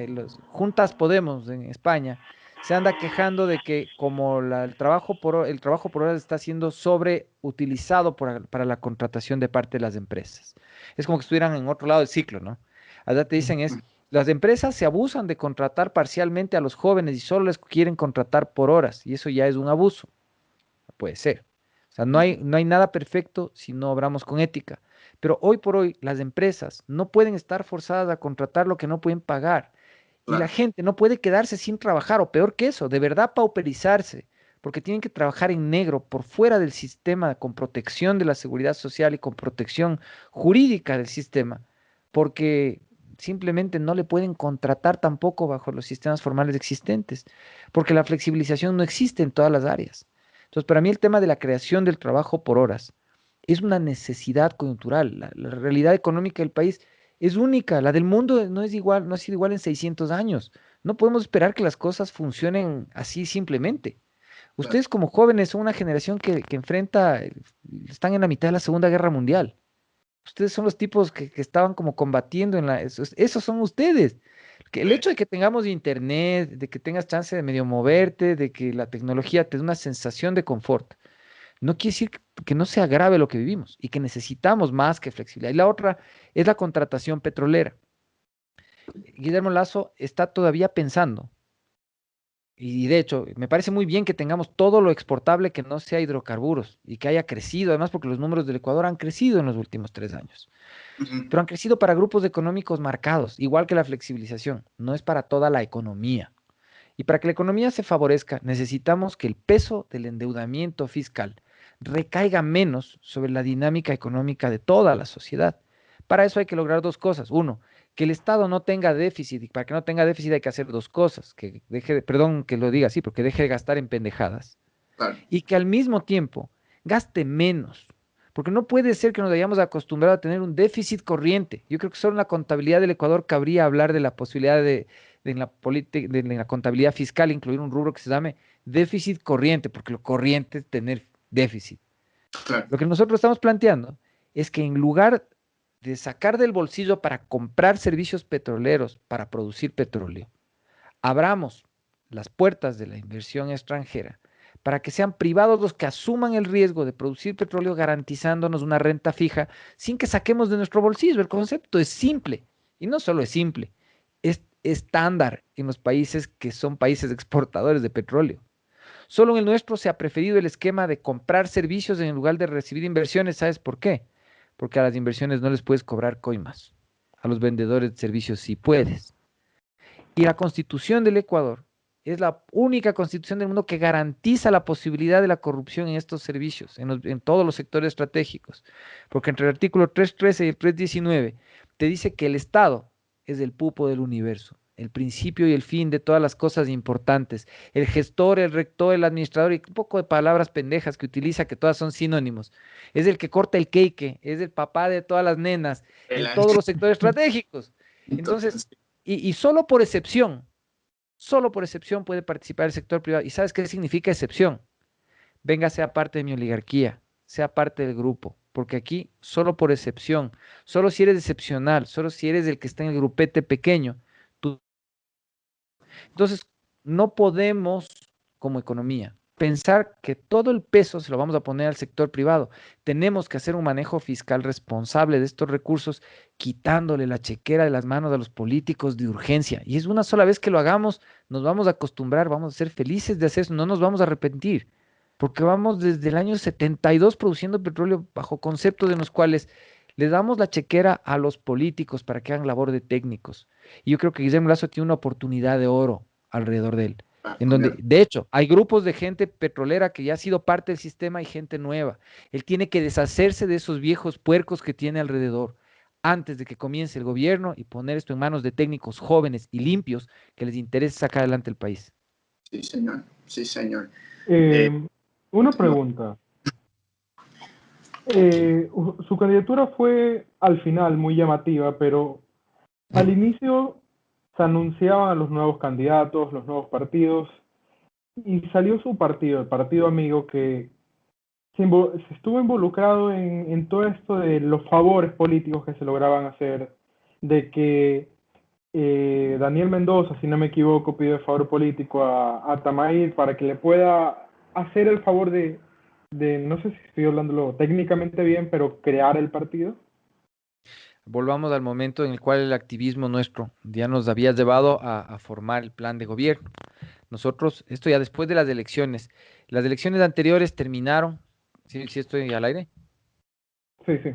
los Juntas Podemos en España se anda quejando de que como el trabajo por horas está siendo sobreutilizado para la contratación de parte de las empresas. Es como que estuvieran en otro lado del ciclo, ¿no? Allá te dicen las empresas se abusan de contratar parcialmente a los jóvenes y solo les quieren contratar por horas, y eso ya es un abuso. No puede ser. O sea, no hay nada perfecto si no obramos con ética. Pero hoy por hoy las empresas no pueden estar forzadas a contratar lo que no pueden pagar. Y la Claro, gente no puede quedarse sin trabajar, o peor que eso, de verdad pauperizarse, porque tienen que trabajar en negro por fuera del sistema con protección de la seguridad social y con protección jurídica del sistema, porque simplemente no le pueden contratar tampoco bajo los sistemas formales existentes, porque la flexibilización no existe en todas las áreas. Entonces, para mí el tema de la creación del trabajo por horas es una necesidad coyuntural. La realidad económica del país es única, la del mundo no es igual, no ha sido igual en 600 años. No podemos esperar que las cosas funcionen así simplemente. claro. Ustedes como jóvenes son una generación que enfrenta, están en la mitad de la Segunda Guerra Mundial. Ustedes son los tipos que estaban como combatiendo esos son ustedes. Que el hecho de que tengamos internet, de que tengas chance de medio moverte, de que la tecnología te dé una sensación de confort, no quiere decir que no sea grave lo que vivimos y que necesitamos más que flexibilidad. Y la otra es la contratación petrolera. Guillermo Lazo está todavía pensando, y de hecho, me parece muy bien que tengamos todo lo exportable que no sea hidrocarburos y que haya crecido, además porque los números del Ecuador han crecido en los últimos 3 años, Ujú. pero han crecido para grupos económicos marcados, igual que la flexibilización, no es para toda la economía. Y para que la economía se favorezca, necesitamos que el peso del endeudamiento fiscal recaiga menos sobre la dinámica económica de toda la sociedad. Para eso hay que lograr dos cosas. Uno, que el Estado no tenga déficit, y para que no tenga déficit hay que hacer dos cosas, que deje perdón que lo diga así, porque deje de gastar en pendejadas, Claro, y que al mismo tiempo gaste menos. Porque no puede ser que nos hayamos acostumbrado a tener un déficit corriente. Yo creo que solo en la contabilidad del Ecuador cabría hablar de la posibilidad en la contabilidad fiscal incluir un rubro que se llame déficit corriente, porque lo corriente es tener déficit. claro. Lo que nosotros estamos planteando es que en lugar de sacar del bolsillo para comprar servicios petroleros, para producir petróleo, abramos las puertas de la inversión extranjera para que sean privados los que asuman el riesgo de producir petróleo garantizándonos una renta fija sin que saquemos de nuestro bolsillo. El concepto es simple y no solo es simple, es estándar en los países que son países exportadores de petróleo. Solo en el nuestro se ha preferido el esquema de comprar servicios en lugar de recibir inversiones. ¿Sabes por qué? Porque a las inversiones no les puedes cobrar coimas. A los vendedores de servicios sí puedes. Y la constitución del Ecuador es la única constitución del mundo que garantiza la posibilidad de la corrupción en estos servicios, en todos los sectores estratégicos. Porque entre el artículo 313 y el 319 te dice que el Estado es el pupo del universo, el principio y el fin de todas las cosas importantes, el gestor, el rector, el administrador y un poco de palabras pendejas que utiliza, que todas son sinónimos. Es el que corta el cake, es el papá de todas las nenas en todos los sectores estratégicos. Entonces, Entonces, y solo por excepción puede participar el sector privado. ¿Y sabes qué significa excepción? Venga, sea parte de mi oligarquía, sea parte del grupo, porque aquí solo por excepción, solo si eres excepcional, solo si eres el que está en el grupete pequeño, tú. Entonces, no podemos, como economía, pensar que todo el peso se lo vamos a poner al sector privado. Tenemos que hacer un manejo fiscal responsable de estos recursos, quitándole la chequera de las manos a los políticos de urgencia. Y es una sola vez que lo hagamos, nos vamos a acostumbrar, vamos a ser felices de hacer eso, no nos vamos a arrepentir, porque vamos desde el año 72 produciendo petróleo bajo conceptos en los cuales le damos la chequera a los políticos para que hagan labor de técnicos. Y yo creo que Guillermo Lazo tiene una oportunidad de oro alrededor de él, para en donde, cambiar. de hecho, hay grupos de gente petrolera que ya ha sido parte del sistema y gente nueva. Él tiene que deshacerse de esos viejos puercos que tiene alrededor antes de que comience el gobierno y poner esto en manos de técnicos jóvenes y limpios que les interese sacar adelante el país. Sí, señor. Sí, señor. Eh, Eh, una pregunta. Su candidatura fue al final muy llamativa, pero al inicio se anunciaban a los nuevos candidatos, los nuevos partidos, y salió su partido, el Partido Amigo, que se estuvo involucrado en todo esto de los favores políticos que se lograban hacer, de que Daniel Mendoza, si no me equivoco, pidió el favor político a Tamair para que le pueda hacer el favor de, no sé si estoy hablándolo técnicamente bien, pero crear el partido. Volvamos al momento en el cual el activismo nuestro ya nos había llevado a formar el plan de gobierno. Nosotros, esto ya después de las elecciones anteriores terminaron, ¿sí estoy al aire? Sí, sí.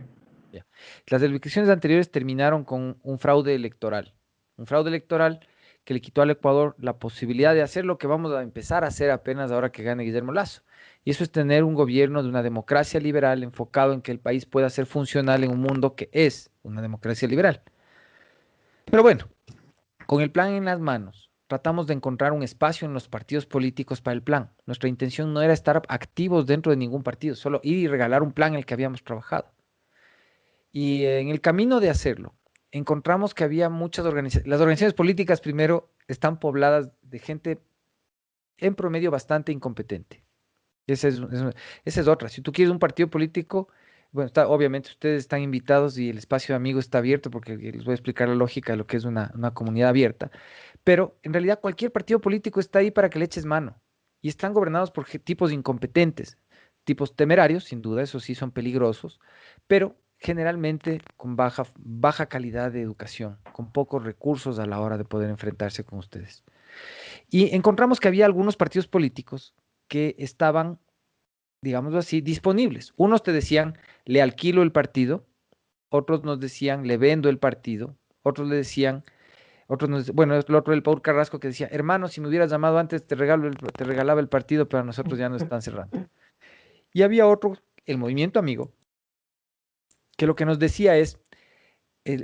Ya. Las elecciones anteriores terminaron con un fraude electoral que le quitó al Ecuador la posibilidad de hacer lo que vamos a empezar a hacer apenas ahora que gane Guillermo Lazo. Y eso es tener un gobierno de una democracia liberal enfocado en que el país pueda ser funcional en un mundo que es una democracia liberal. Pero bueno, con el plan en las manos, tratamos de encontrar un espacio en los partidos políticos para el plan. Nuestra intención no era estar activos dentro de ningún partido, solo ir y regalar un plan en el que habíamos trabajado. Y en el camino de hacerlo, encontramos que había muchas organizaciones. Las organizaciones políticas, primero, están pobladas de gente en promedio bastante incompetente. Esa es otra. Si tú quieres un partido político, bueno, obviamente ustedes están invitados y el espacio de amigos está abierto porque les voy a explicar la lógica de lo que es una comunidad abierta. Pero en realidad cualquier partido político está ahí para que le eches mano. Y están gobernados por tipos incompetentes, tipos temerarios, sin duda, esos sí son peligrosos, pero generalmente con baja calidad de educación, con pocos recursos a la hora de poder enfrentarse con ustedes. Y encontramos que había algunos partidos políticos que estaban, digámoslo así, disponibles. Unos te decían, le alquilo el partido, otros nos decían, le vendo el partido, otros le decían, bueno, el otro el Paul Carrasco que decía, hermano, si me hubieras llamado antes, te regalaba el partido, pero a nosotros ya nos están cerrando. Y había otro, el Movimiento Amigo, que lo que nos decía es,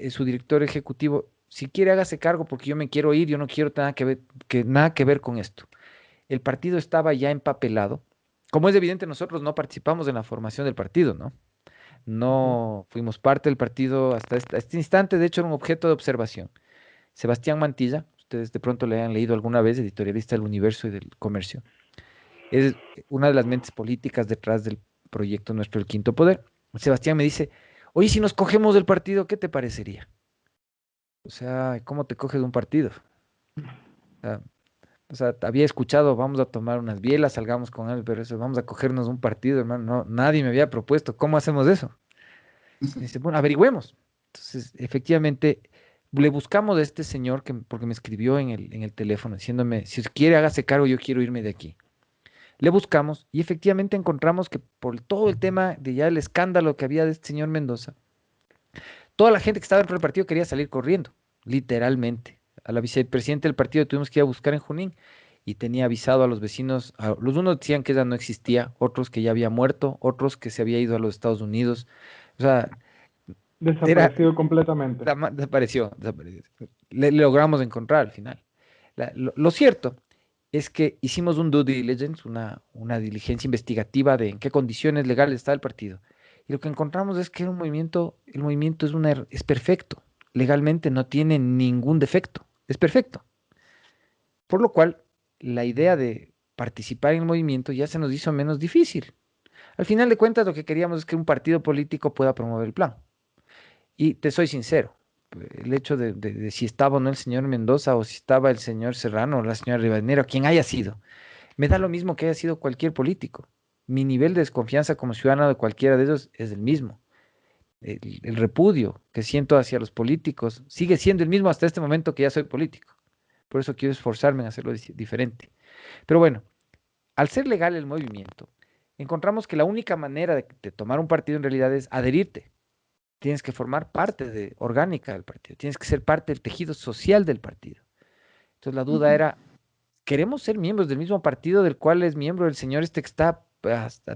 su director ejecutivo, si quiere hágase cargo porque yo me quiero ir, yo no quiero nada que ver con esto. El partido estaba ya empapelado. Como es evidente, nosotros no participamos en la formación del partido, ¿no? Ujú. No fuimos parte del partido hasta este instante, de hecho era un objeto de observación. Sebastián Mantilla, ustedes de pronto le han leído alguna vez, editorialista del Universo y del Comercio, es una de las mentes políticas detrás del proyecto nuestro, el Quinto Poder. Sebastián me dice, oye, si nos cogemos del partido, ¿qué te parecería? O sea, ¿cómo te coges de un partido? sea, o sea, había escuchado, vamos a tomar unas bielas, salgamos con él, pero eso, vamos a cogernos un partido, hermano. No, nadie me había propuesto. ¿Cómo hacemos eso? Y dice, bueno, averigüemos. Entonces, efectivamente, le buscamos a este señor porque me escribió en el teléfono diciéndome, si quiere, hágase cargo, yo quiero irme de aquí. Le buscamos y efectivamente encontramos que por todo el tema de ya el escándalo que había de este señor Mendoza, toda la gente que estaba dentro del partido quería salir corriendo, literalmente. A la vicepresidenta del partido tuvimos que ir a buscar en Junín y tenía avisado a los vecinos. Los unos decían que ella no existía, otros que ya había muerto, otros que se había ido a los Estados Unidos. O sea, era, Desaparecido completamente. desapareció. Le logramos encontrar al final. Lo cierto es que hicimos un due diligence, una diligencia investigativa de en qué condiciones legales está el partido. Y lo que encontramos es que el movimiento es perfecto. Legalmente no tiene ningún defecto. Es perfecto. Por lo cual, la idea de participar en el movimiento ya se nos hizo menos difícil. Al final de cuentas, lo que queríamos es que un partido político pueda promover el plan. Y te soy sincero, el hecho de si estaba o no el señor Mendoza o si estaba el señor Serrano o la señora Rivadeneira, quien haya sido, me da lo mismo que haya sido cualquier político. Mi nivel de desconfianza como ciudadano de cualquiera de ellos es el mismo. El repudio que siento hacia los políticos sigue siendo el mismo hasta este momento que ya soy político. Por eso quiero esforzarme en hacerlo diferente. Pero bueno, al ser legal el movimiento, encontramos que la única manera de tomar un partido en realidad es adherirte. Tienes que formar parte orgánica del partido, tienes que ser parte del tejido social del partido. Entonces la duda era, ¿queremos ser miembros del mismo partido del cual es miembro el señor este que está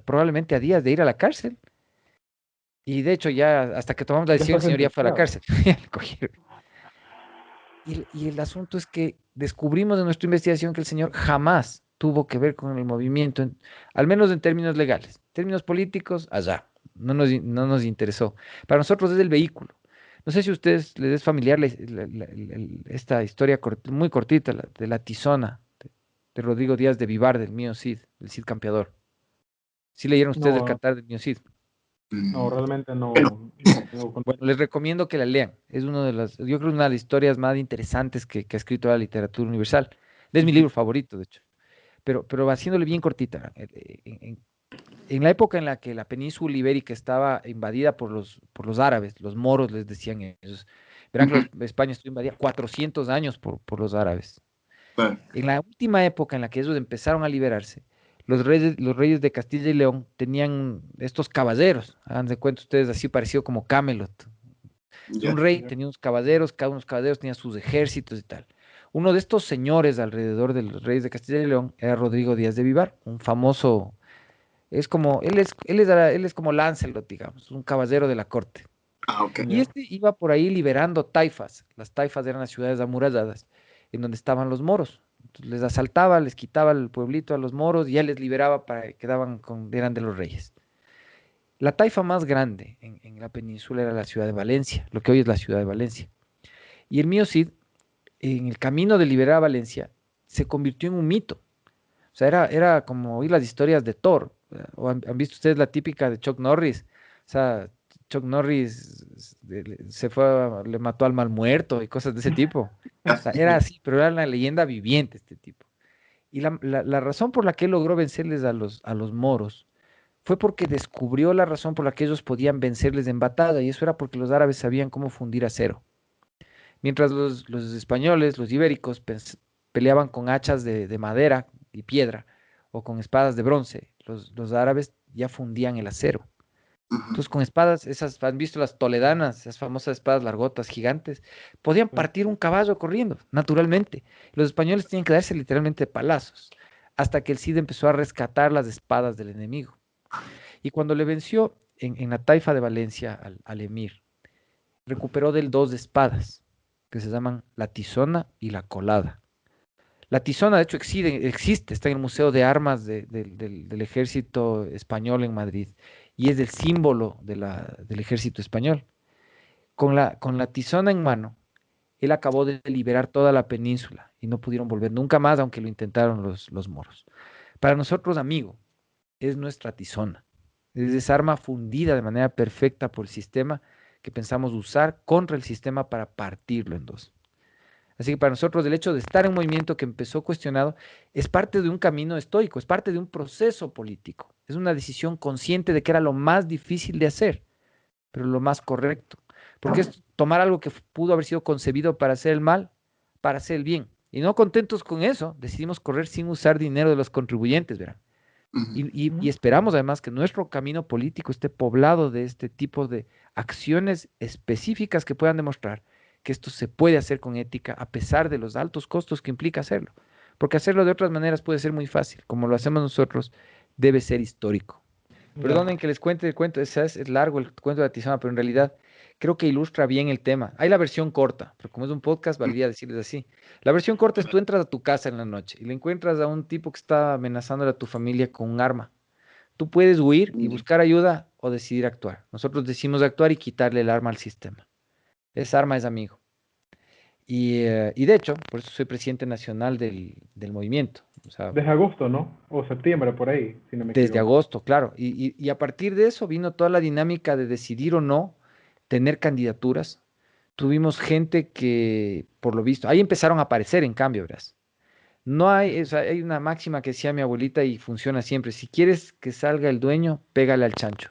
probablemente a días de ir a la cárcel? Y de hecho ya hasta que tomamos la Ya decisión está el señor ya fue a la sentenciado. cárcel. Ya le cogieron. Y el asunto es que descubrimos en nuestra investigación que el señor jamás tuvo que ver con el movimiento, al menos en términos legales. En términos políticos, allá. No nos interesó. Para nosotros es el vehículo. No sé si a ustedes les es familiar esta historia muy cortita, de la tizona de Rodrigo Díaz de Vivar, del mío Cid, el Cid Campeador. ¿Sí leyeron ustedes el No, Qatar del Miocid? no, realmente Bueno, no tengo Bueno, les recomiendo que la lean. Es una de las, yo creo, una de las historias más interesantes que ha escrito la literatura universal. Es mi libro favorito, de hecho. Pero haciéndole bien cortita. En la época en la que la península ibérica estaba invadida por los árabes, los moros les decían ellos. Verán que España estuvo invadida 400 años por los árabes. claro. En la última época en la que ellos empezaron a liberarse, los reyes de Castilla y León tenían estos caballeros, hagan de cuenta ustedes así parecido como Camelot. Un Ya. rey tenía unos caballeros, cada uno de los caballeros tenía sus ejércitos y tal. Uno de estos señores alrededor de los reyes de Castilla y León era Rodrigo Díaz de Vivar, un famoso, es como, él es como Lancelot, digamos, un caballero de la corte. Ah, ok. Y ya. este iba por ahí liberando taifas. Las taifas eran las ciudades amuralladas, en donde estaban los moros. Entonces, les asaltaba, les quitaba el pueblito a los moros y ya les liberaba para que quedaban eran de los reyes. La taifa más grande en la península era la ciudad de Valencia, lo que hoy es la ciudad de Valencia. Y el mío Cid, en el camino de liberar a Valencia, se convirtió en un mito. O sea, era como oír las historias de Thor. ¿O han visto ustedes la típica de Chuck Norris? O sea, Chuck Norris se fue, le mató al mal muerto y cosas de ese tipo. O sea, era así, pero era una leyenda viviente este tipo. Y la razón por la que él logró vencerles a los moros fue porque descubrió la razón por la que ellos podían vencerles en batalla, y eso era porque los árabes sabían cómo fundir acero. Mientras los españoles, los ibéricos, peleaban con hachas de madera y piedra o con espadas de bronce, los árabes ya fundían el acero. Ujú. Entonces, con espadas, esas, ¿han visto las toledanas, esas famosas espadas largotas, gigantes? Podían Sí. partir un caballo corriendo, naturalmente. Los españoles tenían que darse literalmente palazos, hasta que el Cid empezó a rescatar las espadas del enemigo. Y cuando le venció en la taifa de Valencia al emir, recuperó del dos de espadas, que se llaman la tizona y la colada. La tizona, de hecho, existe, está en el Museo de Armas del Ejército Español en Madrid, y es el símbolo del Ejército Español. Con la tizona en mano, él acabó de liberar toda la península y no pudieron volver nunca más, aunque lo intentaron los moros. Para nosotros, amigo, es nuestra tizona. Es esa arma fundida de manera perfecta por el sistema que pensamos usar contra el sistema para partirlo en dos. Así que para nosotros el hecho de estar en un movimiento que empezó cuestionado es parte de un camino estoico, es parte de un proceso político. Es una decisión consciente de que era lo más difícil de hacer, pero lo más correcto. Porque es tomar algo que pudo haber sido concebido para hacer el mal, para hacer el bien. Y no contentos con eso, decidimos correr sin usar dinero de los contribuyentes, ¿verdad? Ujú. Y esperamos además que nuestro camino político esté poblado de este tipo de acciones específicas que puedan demostrar que esto se puede hacer con ética a pesar de los altos costos que implica hacerlo. Porque hacerlo de otras maneras puede ser muy fácil. Como lo hacemos nosotros, debe ser histórico. Ya. Perdonen que les cuente el cuento, es largo el cuento de la tizona, pero en realidad creo que ilustra bien el tema. Hay la versión corta, pero como es un podcast, valdría decirles así. La versión corta es tú entras a tu casa en la noche y le encuentras a un tipo que está amenazando a tu familia con un arma. Tú puedes huir y Ya. buscar ayuda o decidir actuar. Nosotros decimos actuar y quitarle el arma al sistema. Esa arma es amigo. Y de hecho, por eso soy presidente nacional del movimiento. O sea, Desde agosto, ¿no? O septiembre, por ahí, si no me desde equivoco. agosto, claro. Y a partir de eso vino toda la dinámica de decidir o no tener candidaturas. Tuvimos gente que, por lo visto, ahí empezaron a aparecer en cambio, verás. No hay, o sea, hay una máxima que decía mi abuelita y funciona siempre. Si quieres que salga el dueño, pégale al chancho.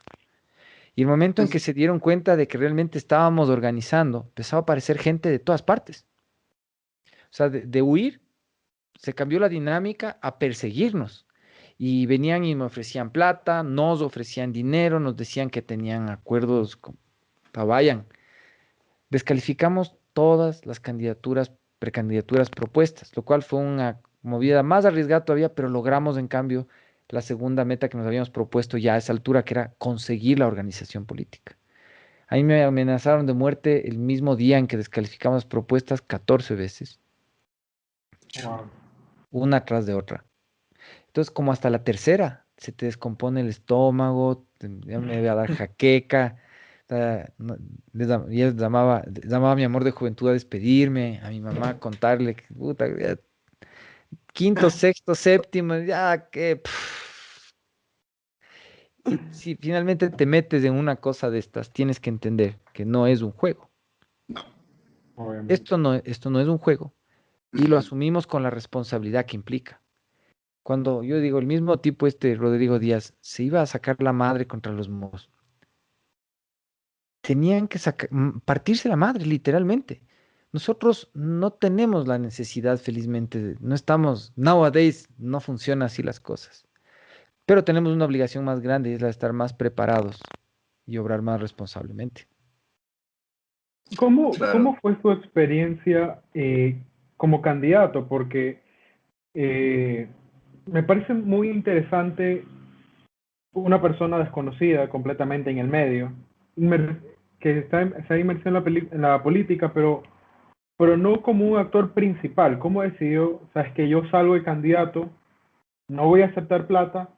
Y el momento en que se dieron cuenta de que realmente estábamos organizando, empezó a aparecer gente de todas partes. O sea, de huir, se cambió la dinámica a perseguirnos. Y venían y me ofrecían plata, nos ofrecían dinero, nos decían que tenían acuerdos con vayan. Descalificamos todas las candidaturas, precandidaturas propuestas, lo cual fue una movida más arriesgada todavía, pero logramos en cambio la segunda meta que nos habíamos propuesto ya a esa altura, que era conseguir la organización política. A mí me amenazaron de muerte el mismo día en que descalificamos las propuestas 14 veces, Wow. una tras de otra. Entonces, como hasta la tercera, se te descompone el estómago, ya me iba a dar jaqueca. O sea, ya llamaba a mi amor de juventud a despedirme, a mi mamá a contarle que, puta, ya quinto, sexto, séptimo, ya que... si finalmente te metes en una cosa de estas, tienes que entender que no es un juego. Obviamente. Esto no es un juego y lo asumimos con la responsabilidad que implica. Cuando yo digo, el mismo tipo Rodrigo Díaz, se iba a sacar la madre contra los mozos. Tenían que partirse la madre, literalmente. Nosotros no tenemos la necesidad, felizmente, no estamos, nowadays no funciona así las cosas, pero tenemos una obligación más grande y es la de estar más preparados y obrar más responsablemente. ¿Cómo, Claro. cómo fue su experiencia como candidato? Porque eh, me parece muy interesante una persona desconocida completamente en el medio, que se ha inmerso en en la política, pero no como un actor principal. ¿Cómo decidió, sabes que yo salgo de candidato, no voy a aceptar plata?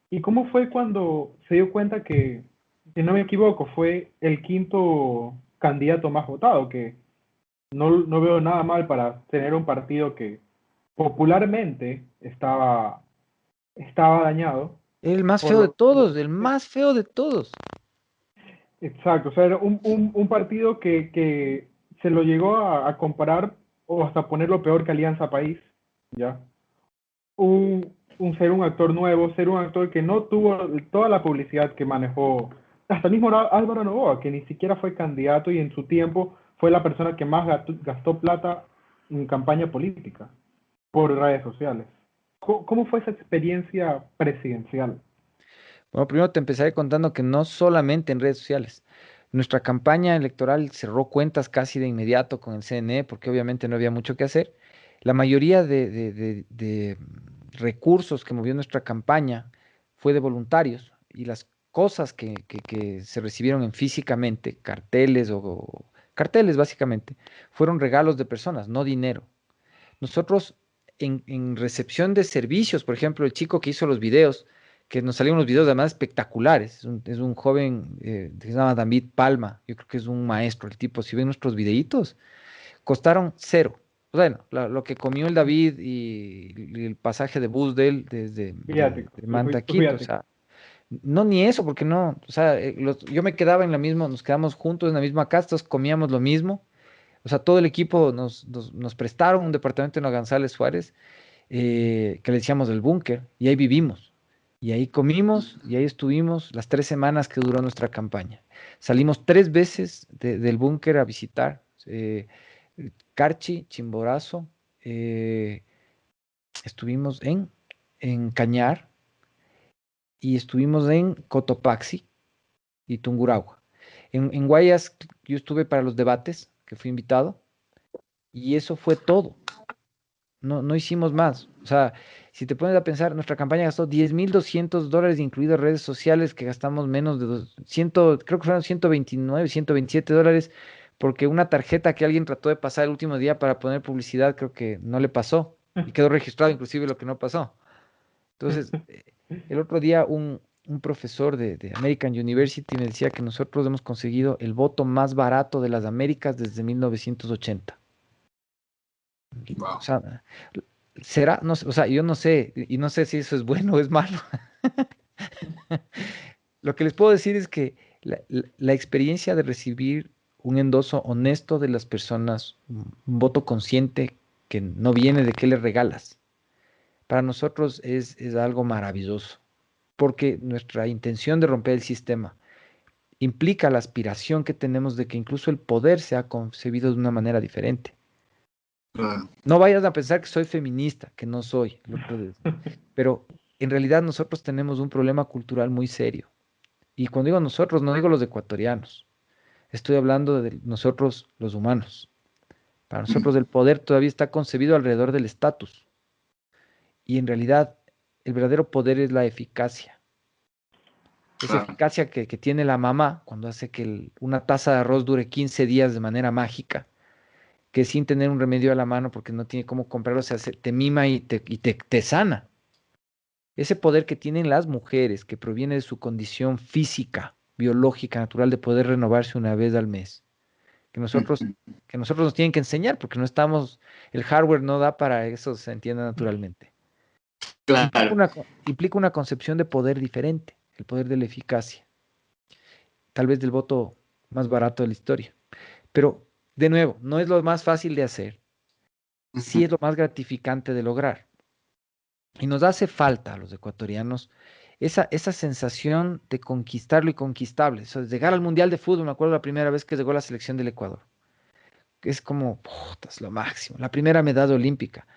¿Y cómo fue cuando se dio cuenta que, si no me equivoco, fue el quinto candidato más votado? Que no veo nada mal para tener un partido que popularmente estaba dañado El más por feo de lo... todos, el más feo de todos. Exacto, o sea, era un partido que se lo llegó a comparar o hasta ponerlo peor que Alianza País, ¿ya? Ser un actor nuevo, ser un actor que no tuvo toda la publicidad que manejó hasta el mismo Álvaro Noboa, que ni siquiera fue candidato y en su tiempo fue la persona que más gastó plata en campaña política por redes sociales. ¿Cómo fue esa experiencia presidencial? Bueno, primero te empezaré contando que no solamente en redes sociales. Nuestra campaña electoral cerró cuentas casi de inmediato con el CNE porque obviamente no había mucho que hacer. La mayoría de recursos que movió nuestra campaña fue de voluntarios y las cosas que se recibieron en físicamente, carteles o carteles básicamente, fueron regalos de personas, no dinero. Nosotros en recepción de servicios, por ejemplo, el chico que hizo los videos, que nos salieron unos videos además espectaculares, es un joven que se llama David Palma, yo creo que es un maestro, el tipo, si ven nuestros videitos, costaron cero. Bueno, lo que comió el David y el pasaje de bus de él desde Viático, de Manta a sus Quito, o viáticos. sea, no ni eso, porque no, o sea, yo me quedaba en la misma, nos quedamos juntos en la misma casa, todos comíamos lo mismo, o sea, todo el equipo nos prestaron un departamento en González Suárez, que le decíamos el búnker, y ahí vivimos. Y ahí comimos y ahí estuvimos las 3 semanas que duró nuestra campaña. Salimos 3 veces del búnker a visitar Carchi, Chimborazo, eh, estuvimos en Cañar y estuvimos en Cotopaxi y Tungurahua. En Guayas yo estuve para los debates, que fui invitado, y eso fue todo. No hicimos más. O sea, si te pones a pensar, nuestra campaña gastó $10,200, incluidas redes sociales, que gastamos menos de 200, creo que fueron 129, $127, porque una tarjeta que alguien trató de pasar el último día para poner publicidad, creo que no le pasó. Y quedó registrado inclusive lo que no pasó. Entonces, el otro día un profesor de American University me decía que nosotros hemos conseguido el voto más barato de las Américas desde 1980. O Wow. sea, será, no, o sea, yo no sé, y no sé si eso es bueno o es malo. Lo que les puedo decir es que la experiencia de recibir un endoso honesto de las personas, un voto consciente que no viene de qué le regalas, para nosotros es algo maravilloso, porque nuestra intención de romper el sistema implica la aspiración que tenemos de que incluso el poder sea concebido de una manera diferente. Claro. No vayas a pensar que soy feminista, que no soy, pero en realidad nosotros tenemos un problema cultural muy serio. Y cuando digo nosotros, no digo los ecuatorianos, estoy hablando de nosotros los humanos. Para nosotros el poder todavía está concebido alrededor del estatus. Y en realidad el verdadero poder es la eficacia. Esa Claro. eficacia que tiene la mamá cuando hace que una taza de arroz dure 15 días de manera mágica, que sin tener un remedio a la mano porque no tiene cómo comprarlo, te mima y te sana. Ese poder que tienen las mujeres, que proviene de su condición física, biológica, natural, de poder renovarse una vez al mes, que nosotros, que nosotros nos tienen que enseñar, porque no estamos, el hardware no da para eso, se entienda naturalmente. Claro. Implica una concepción de poder diferente. el poder de la eficacia, tal vez del voto más barato de la historia. Pero, de nuevo, no es lo más fácil de hacer, sí es lo más gratificante de lograr. Y nos hace falta a los ecuatorianos esa sensación de conquistar lo inconquistable. Eso de llegar al Mundial de Fútbol, me acuerdo la primera vez que llegó la selección del Ecuador. Es como, puta, es lo máximo, la primera medalla olímpica.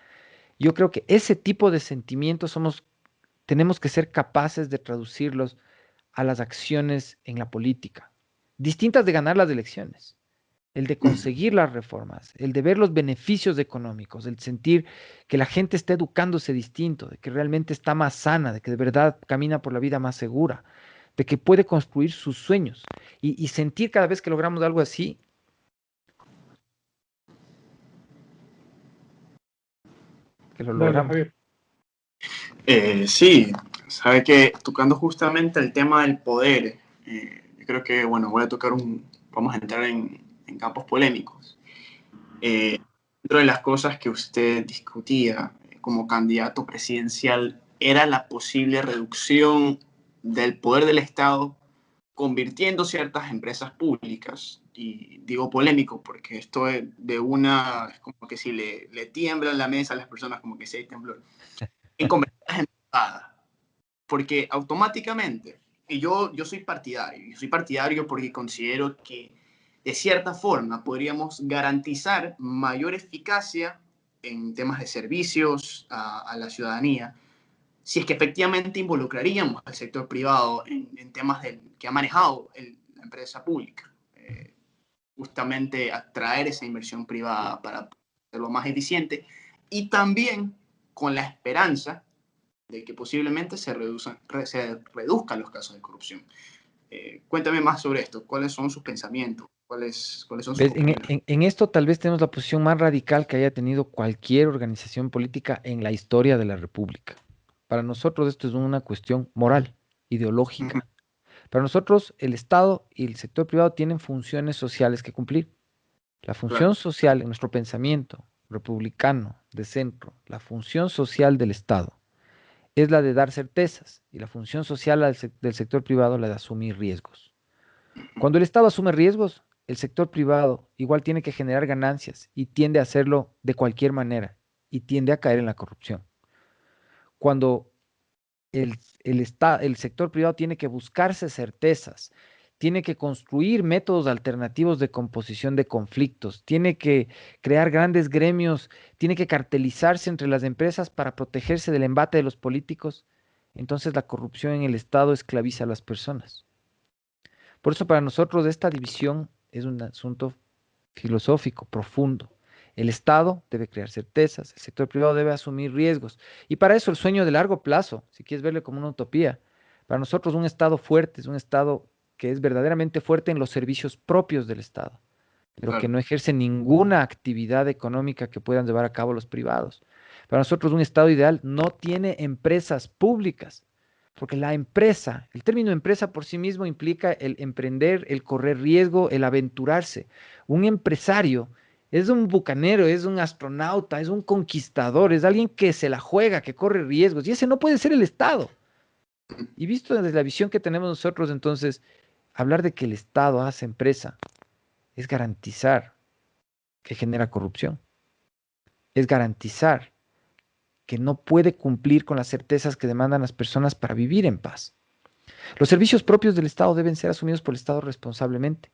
Yo creo que ese tipo de sentimientos tenemos que ser capaces de traducirlos a las acciones en la política, distintas de ganar las elecciones, el de conseguir las reformas, el de ver los beneficios económicos, el sentir que la gente está educándose distinto, de que realmente está más sana, de que de verdad camina por la vida más segura, de que puede construir sus sueños y sentir cada vez que logramos algo así, que lo Dale, logramos. Javier. Sí, sabe que tocando justamente el tema del poder, yo creo que, bueno, vamos a entrar en campos polémicos. Dentro de las cosas que usted discutía como candidato presidencial era la posible reducción del poder del Estado convirtiendo ciertas empresas públicas, y digo polémico porque esto es como que si le tiembla en la mesa a las personas como que si hay temblor, en convertirlas en privadas, porque automáticamente, y yo soy partidario porque considero que de cierta forma podríamos garantizar mayor eficacia en temas de servicios a la ciudadanía, si es que efectivamente involucraríamos al sector privado en temas que ha manejado la empresa pública. Justamente atraer esa inversión privada para hacerlo más eficiente y también con la esperanza de que posiblemente se reduzcan los casos de corrupción. Cuéntame más sobre esto. ¿Cuáles son sus pensamientos? ¿Cuáles son sus ¿Ves? opiniones? En esto tal vez tenemos la posición más radical que haya tenido cualquier organización política en la historia de la República. Para nosotros esto es una cuestión moral, ideológica. Para nosotros el Estado y el sector privado tienen funciones sociales que cumplir. La función Claro. social en nuestro pensamiento republicano de centro, la función social del Estado es la de dar certezas y la función social del sector privado la de asumir riesgos. Cuando el Estado asume riesgos, el sector privado igual tiene que generar ganancias y tiende a hacerlo de cualquier manera y tiende a caer en la corrupción. Cuando el sector privado tiene que buscarse certezas, tiene que construir métodos alternativos de composición de conflictos, tiene que crear grandes gremios, tiene que cartelizarse entre las empresas para protegerse del embate de los políticos, entonces la corrupción en el Estado esclaviza a las personas. Por eso para nosotros esta división es un asunto filosófico, profundo. El Estado debe crear certezas, el sector privado debe asumir riesgos. Y para eso el sueño de largo plazo, si quieres verlo como una utopía, para nosotros un Estado fuerte es un Estado que es verdaderamente fuerte en los servicios propios del Estado, pero que Claro. no ejerce ninguna actividad económica que puedan llevar a cabo los privados. Para nosotros un Estado ideal no tiene empresas públicas, porque la empresa, el término empresa por sí mismo implica el emprender, el correr riesgo, el aventurarse. Un empresario es un bucanero, es un astronauta, es un conquistador, es alguien que se la juega, que corre riesgos, y ese no puede ser el Estado. Y visto desde la visión que tenemos nosotros, entonces, hablar de que el Estado hace empresa es garantizar que genera corrupción, es garantizar que no puede cumplir con las certezas que demandan las personas para vivir en paz. Los servicios propios del Estado deben ser asumidos por el Estado responsablemente.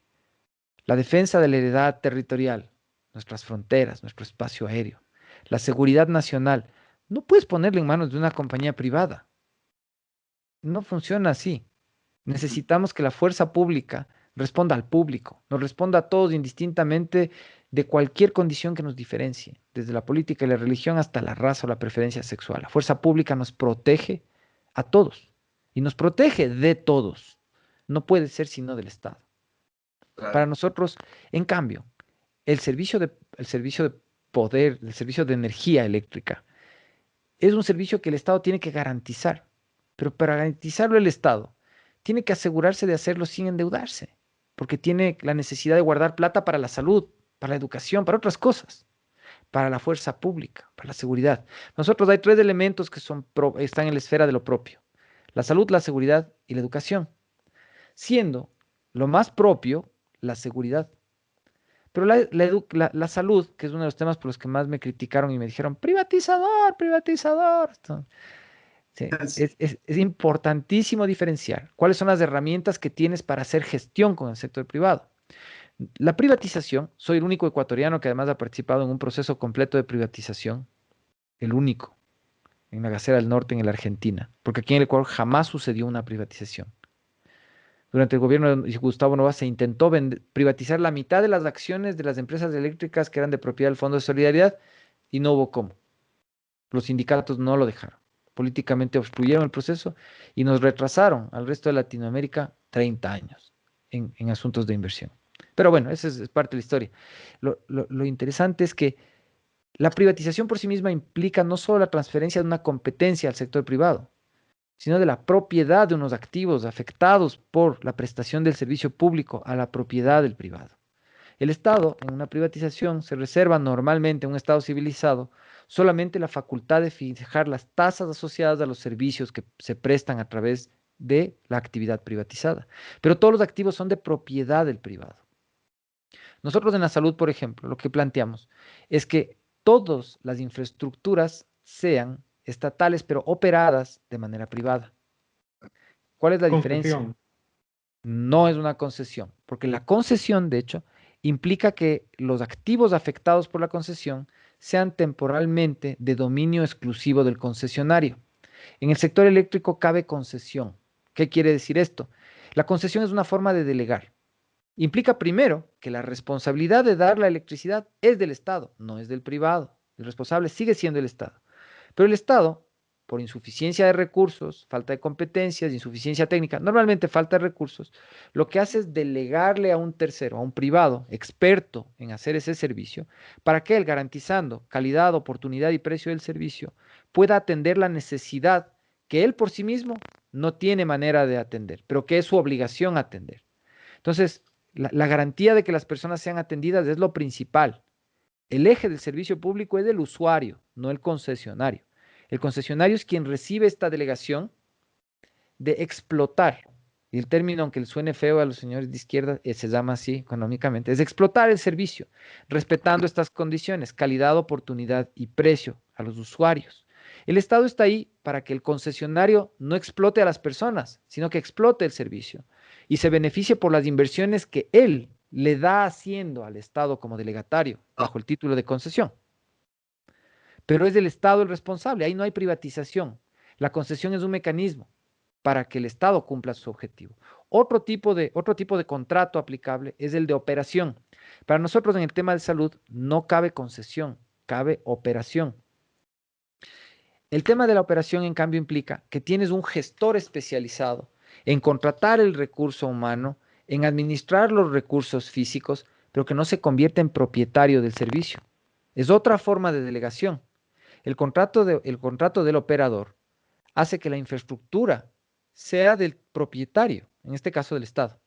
La defensa de la heredad territorial, nuestras fronteras, nuestro espacio aéreo, la seguridad nacional, no puedes ponerle en manos de una compañía privada. No funciona así. Necesitamos que la fuerza pública responda al público, nos responda a todos indistintamente de cualquier condición que nos diferencie, desde la política y la religión hasta la raza o la preferencia sexual. La fuerza pública nos protege a todos y nos protege de todos. No puede ser sino del Estado. Para Claro. nosotros, en cambio, el servicio de poder, el servicio de energía eléctrica, es un servicio que el Estado tiene que garantizar, pero para garantizarlo el Estado tiene que asegurarse de hacerlo sin endeudarse, porque tiene la necesidad de guardar plata para la salud, para la educación, para otras cosas, para la fuerza pública, para la seguridad. Nosotros hay tres elementos que están en la esfera de lo propio: la salud, la seguridad y la educación, siendo lo más propio la seguridad. Pero la salud, que es uno de los temas por los que más me criticaron y me dijeron, privatizador, privatizador. Sí, es importantísimo diferenciar cuáles son las herramientas que tienes para hacer gestión con el sector privado. La privatización, soy el único ecuatoriano que además ha participado en un proceso completo de privatización, el único, en la Gasera del Norte, en la Argentina, porque aquí en el Ecuador jamás sucedió una privatización. Durante el gobierno de Gustavo Nova se intentó privatizar la mitad de las acciones de las empresas eléctricas que eran de propiedad del Fondo de Solidaridad y no hubo cómo. Los sindicatos no lo dejaron. Políticamente obstruyeron el proceso y nos retrasaron al resto de Latinoamérica 30 años en asuntos de inversión. Pero bueno, esa es parte de la historia. Lo interesante es que la privatización por sí misma implica no solo la transferencia de una competencia al sector privado, sino de la propiedad de unos activos afectados por la prestación del servicio público a la propiedad del privado. El Estado, en una privatización, se reserva normalmente en un Estado civilizado solamente la facultad de fijar las tasas asociadas a los servicios que se prestan a través de la actividad privatizada. Pero todos los activos son de propiedad del privado. Nosotros en la salud, por ejemplo, lo que planteamos es que todas las infraestructuras sean estatales, pero operadas de manera privada. ¿Cuál es la diferencia? Concesión. No es una concesión, porque la concesión, de hecho, implica que los activos afectados por la concesión sean temporalmente de dominio exclusivo del concesionario. En el sector eléctrico cabe concesión. ¿Qué quiere decir esto? La concesión es una forma de delegar. Implica primero que la responsabilidad de dar la electricidad es del Estado, no es del privado. El responsable sigue siendo el Estado. Pero el Estado, por insuficiencia de recursos, falta de competencias, insuficiencia técnica, normalmente falta de recursos, lo que hace es delegarle a un tercero, a un privado experto en hacer ese servicio, para que él, garantizando calidad, oportunidad y precio del servicio, pueda atender la necesidad que él por sí mismo no tiene manera de atender, pero que es su obligación atender. Entonces, la garantía de que las personas sean atendidas es lo principal. El eje del servicio público es el usuario, no el concesionario. El concesionario es quien recibe esta delegación de explotar. Y el término, aunque le suene feo a los señores de izquierda, se llama así económicamente, es explotar el servicio, respetando estas condiciones, calidad, oportunidad y precio a los usuarios. El Estado está ahí para que el concesionario no explote a las personas, sino que explote el servicio y se beneficie por las inversiones que él le da haciendo al Estado como delegatario bajo el título de concesión. Pero es el Estado el responsable, ahí no hay privatización. La concesión es un mecanismo para que el Estado cumpla su objetivo. Otro tipo de contrato aplicable es el de operación. Para nosotros en el tema de salud no cabe concesión, cabe operación. El tema de la operación, en cambio, implica que tienes un gestor especializado en contratar el recurso humano, en administrar los recursos físicos, pero que no se convierte en propietario del servicio. Es otra forma de delegación. El contrato del operador hace que la infraestructura sea del propietario, en este caso del Estado.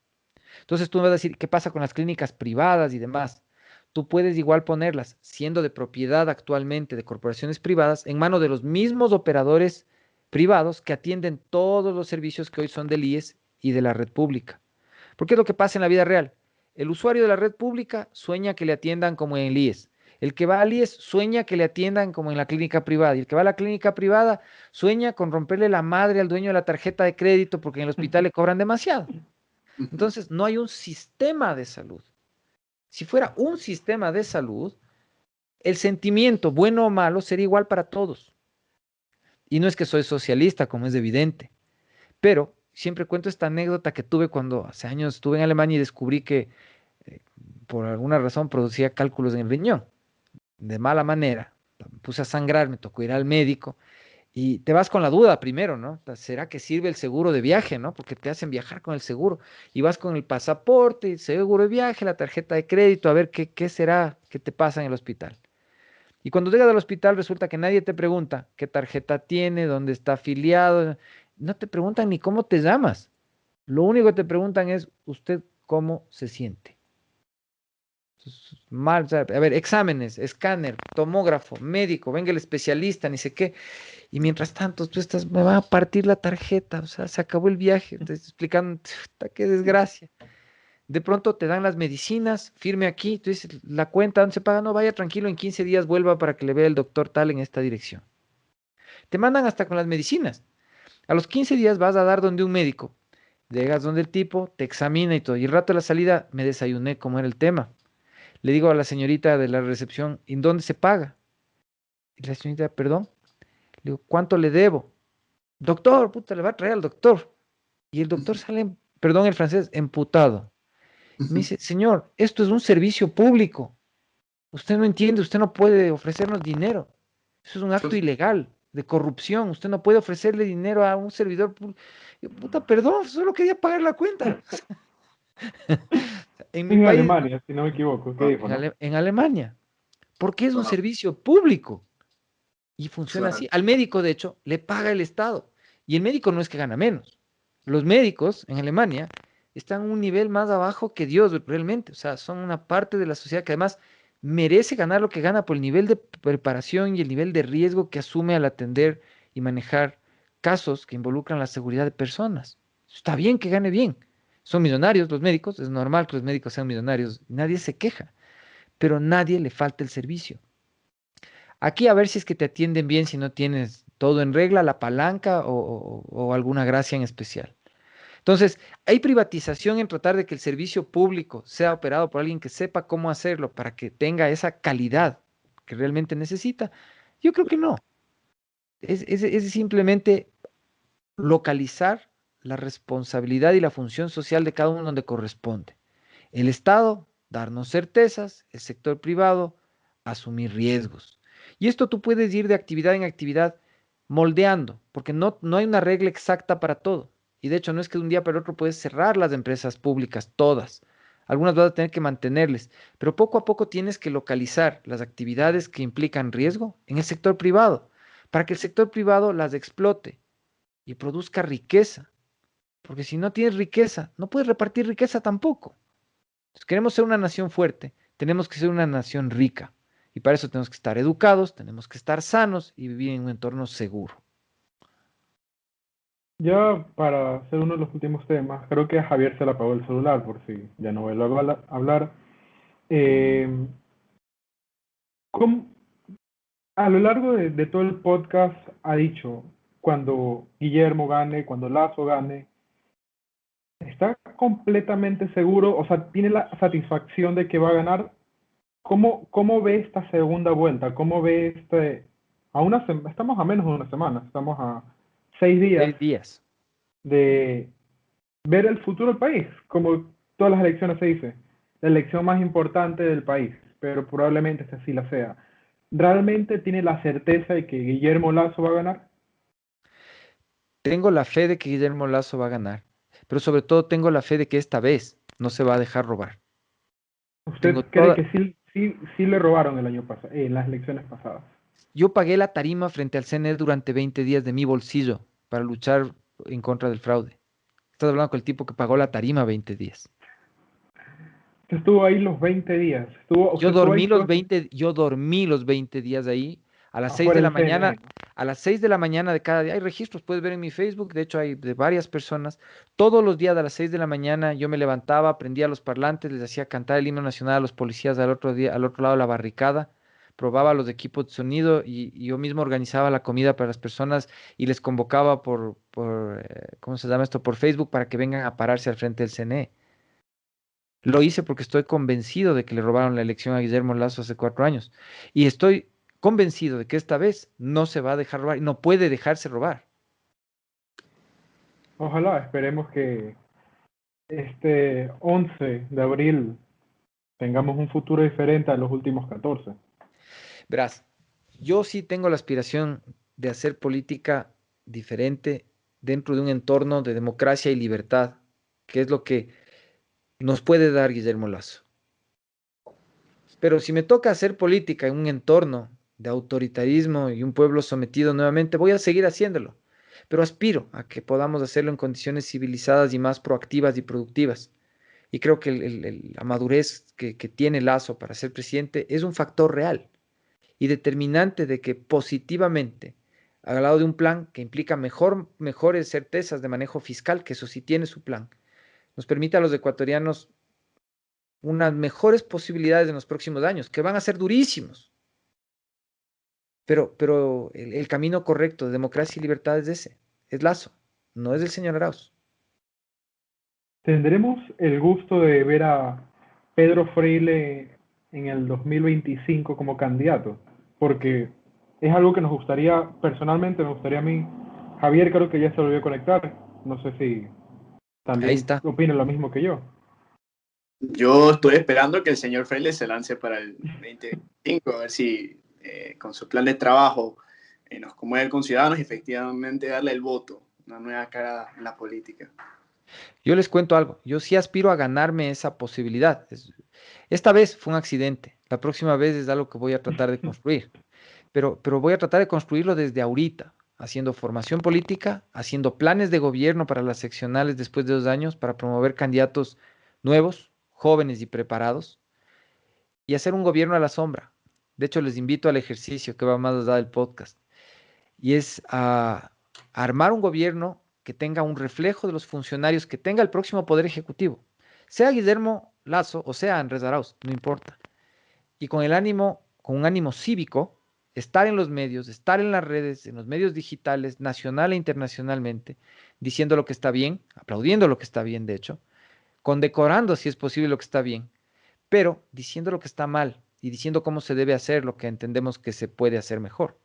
Entonces tú me vas a decir, ¿qué pasa con las clínicas privadas y demás? Tú puedes igual ponerlas, siendo de propiedad actualmente de corporaciones privadas, en manos de los mismos operadores privados que atienden todos los servicios que hoy son del IES y de la red pública. Porque es lo que pasa en la vida real. El usuario de la red pública sueña que le atiendan como en el IES. El que va al IES sueña que le atiendan como en la clínica privada. Y el que va a la clínica privada sueña con romperle la madre al dueño de la tarjeta de crédito porque en el hospital le cobran demasiado. Entonces, no hay un sistema de salud. Si fuera un sistema de salud, el sentimiento, bueno o malo, sería igual para todos. Y no es que soy socialista, como es evidente, pero siempre cuento esta anécdota que tuve cuando hace años estuve en Alemania y descubrí que por alguna razón producía cálculos en el riñón. De mala manera, me puse a sangrar, me tocó ir al médico y te vas con la duda primero, ¿no? ¿Será que sirve el seguro de viaje, ¿no? Porque te hacen viajar con el seguro y vas con el pasaporte, el seguro de viaje, la tarjeta de crédito, a ver qué será que te pasa en el hospital. Y cuando llegas al hospital resulta que nadie te pregunta qué tarjeta tiene, dónde está afiliado, no te preguntan ni cómo te llamas. Lo único que te preguntan es usted cómo se siente. Mal, o sea, a ver, exámenes, escáner, tomógrafo, médico, venga el especialista, ni sé qué. Y mientras tanto, tú estás, me va a partir la tarjeta, o sea, se acabó el viaje, te estoy explicando, qué desgracia. De pronto te dan las medicinas, firme aquí, tú dices, la cuenta, ¿dónde se paga? No, vaya tranquilo, en 15 días vuelva para que le vea el doctor tal en esta dirección. Te mandan hasta con las medicinas. A los 15 días vas a dar donde un médico. Llegas donde el tipo, te examina y todo. Y el rato de la salida me desayuné como era el tema. Le digo a la señorita de la recepción, ¿en dónde se paga? Y la señorita, perdón. Le digo, ¿cuánto le debo? Doctor, puta, le va a traer al doctor. Y el doctor sale, perdón el francés, emputado. Me dice, señor, esto es un servicio público. Usted no entiende, usted no puede ofrecernos dinero. Eso es un acto ilegal de corrupción. Usted no puede ofrecerle dinero a un servidor público. Puta, perdón, solo quería pagar la cuenta. En mi En país, Alemania, si no me equivoco, ¿qué dijo, no? en Alemania, porque es un Wow, servicio público y funciona claro. así. Al médico, de hecho, le paga el Estado. Y el médico no es que gana menos. Los médicos en Alemania están un nivel más abajo que Dios realmente. O sea, son una parte de la sociedad que además merece ganar lo que gana por el nivel de preparación y el nivel de riesgo que asume al atender y manejar casos que involucran la seguridad de personas. Está bien que gane bien. Son millonarios los médicos, es normal que los médicos sean millonarios, nadie se queja, pero nadie le falta el servicio. Aquí a ver si es que te atienden bien, si no tienes todo en regla, la palanca o alguna gracia en especial. Entonces, hay privatización en tratar de que el servicio público sea operado por alguien que sepa cómo hacerlo para que tenga esa calidad que realmente necesita. Yo creo que no. Es simplemente localizar la responsabilidad y la función social de cada uno donde corresponde. El Estado, darnos certezas, el sector privado, asumir riesgos. Y esto tú puedes ir de actividad en actividad moldeando, porque no hay una regla exacta para todo. Y de hecho no es que de un día para el otro puedes cerrar las empresas públicas, todas. Algunas vas a tener que mantenerles, pero poco a poco tienes que localizar las actividades que implican riesgo en el sector privado, para que el sector privado las explote y produzca riqueza. Porque si no tienes riqueza, no puedes repartir riqueza tampoco. Si queremos ser una nación fuerte, tenemos que ser una nación rica. Y para eso tenemos que estar educados, tenemos que estar sanos y vivir en un entorno seguro. Ya para hacer uno de los últimos temas, creo que a Javier se le apagó el celular por si ya no vuelve a hablar. Eh, ¿Cómo, a lo largo de todo el podcast ha dicho, cuando Guillermo gane, cuando Lazo gane, está completamente seguro, o sea, tiene la satisfacción de que va a ganar? ¿Cómo ve esta segunda vuelta? ¿Cómo ve estamos a menos de una semana, estamos a 6 días 6 días. de ver el futuro del país, como todas las elecciones se dice, la elección más importante del país, pero probablemente esta sí la sea. ¿Realmente tiene la certeza de que Guillermo Lazo va a ganar? Tengo la fe de que Guillermo Lazo va a ganar, pero sobre todo tengo la fe de que esta vez no se va a dejar robar. Tengo ¿Usted cree toda... que sí le robaron el año pasado, en las elecciones pasadas? Yo pagué la tarima frente al CNE durante 20 días de mi bolsillo para luchar en contra del fraude. Estás hablando con el tipo que pagó la tarima 20 días. Usted estuvo ahí los 20 días, usted estuvo ahí Yo dormí los 20 días ahí a las 6 de afuera la del mañana, CNE, ¿no? a las 6 de la mañana de cada día. Hay registros, puedes ver en mi Facebook, de hecho hay de varias personas. Todos los días a las 6 de la mañana yo me levantaba, prendía los parlantes, les hacía cantar el himno nacional a los policías al otro día, al otro lado de la barricada, probaba los equipos de sonido y yo mismo organizaba la comida para las personas y les convocaba ¿cómo se llama esto? Por Facebook para que vengan a pararse al frente del CNE. Lo hice porque estoy convencido de que le robaron la elección a Guillermo Lazo hace 4 años. Y estoy convencido de que esta vez no se va a dejar robar y no puede dejarse robar. Ojalá, esperemos que este 11 de abril tengamos un futuro diferente a los últimos 14. Verás, yo sí tengo la aspiración de hacer política diferente dentro de un entorno de democracia y libertad, que es lo que nos puede dar Guillermo Lazo. Pero si me toca hacer política en un entorno de autoritarismo y un pueblo sometido nuevamente, voy a seguir haciéndolo. Pero aspiro a que podamos hacerlo en condiciones civilizadas y más proactivas y productivas. Y creo que la madurez que tiene Lasso para ser presidente es un factor real y determinante de que positivamente, al lado de un plan que implica mejores certezas de manejo fiscal, que eso sí tiene su plan, nos permite a los ecuatorianos unas mejores posibilidades en los próximos años, que van a ser durísimos. Pero el camino correcto de democracia y libertad es ese, es Lasso, no es el señor Arauz. ¿Tendremos el gusto de ver a Pedro Freile en el 2025 como candidato? Porque es algo que nos gustaría, personalmente me gustaría a mí. Javier creo que ya se volvió a conectar. No sé si Ahí también está. opina lo mismo que yo. Yo estoy esperando que el señor Freire se lance para el 2025, a ver si con su plan de trabajo nos conmueve con ciudadanos y efectivamente darle el voto, una nueva cara en la política. Yo les cuento algo, yo sí aspiro a ganarme esa posibilidad. Esta vez fue un accidente, la próxima vez es algo que voy a tratar de construir, pero voy a tratar de construirlo desde ahorita, haciendo formación política, haciendo planes de gobierno para las seccionales después de 2 años, para promover candidatos nuevos, jóvenes y preparados, y hacer un gobierno a la sombra. De hecho, les invito al ejercicio que va más allá del podcast, y es a armar un gobierno que tenga un reflejo de los funcionarios que tenga el próximo Poder Ejecutivo, sea Guillermo Lasso o sea Andrés Arauz, no importa. Y con el ánimo, con un ánimo cívico, estar en los medios, estar en las redes, en los medios digitales, nacional e internacionalmente, diciendo lo que está bien, aplaudiendo lo que está bien, de hecho, condecorando si es posible lo que está bien, pero diciendo lo que está mal y diciendo cómo se debe hacer lo que entendemos que se puede hacer mejor.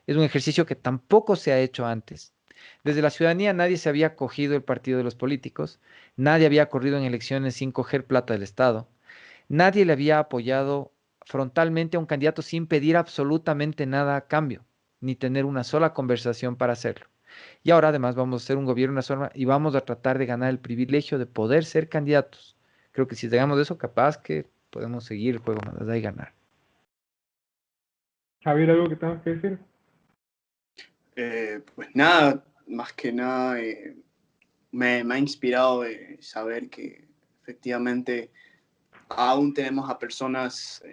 Es un ejercicio que tampoco se ha hecho antes. Desde la ciudadanía nadie se había cogido el partido de los políticos, nadie había corrido en elecciones sin coger plata del Estado, nadie le había apoyado frontalmente a un candidato sin pedir absolutamente nada a cambio, ni tener una sola conversación para hacerlo. Y ahora además vamos a hacer un gobierno una sola y vamos a tratar de ganar el privilegio de poder ser candidatos. Creo que si llegamos de eso, capaz que podemos seguir el juego más allá y ganar. Javier, ¿algo que tengas que decir? Pues nada, más que nada me ha inspirado saber que efectivamente aún tenemos a personas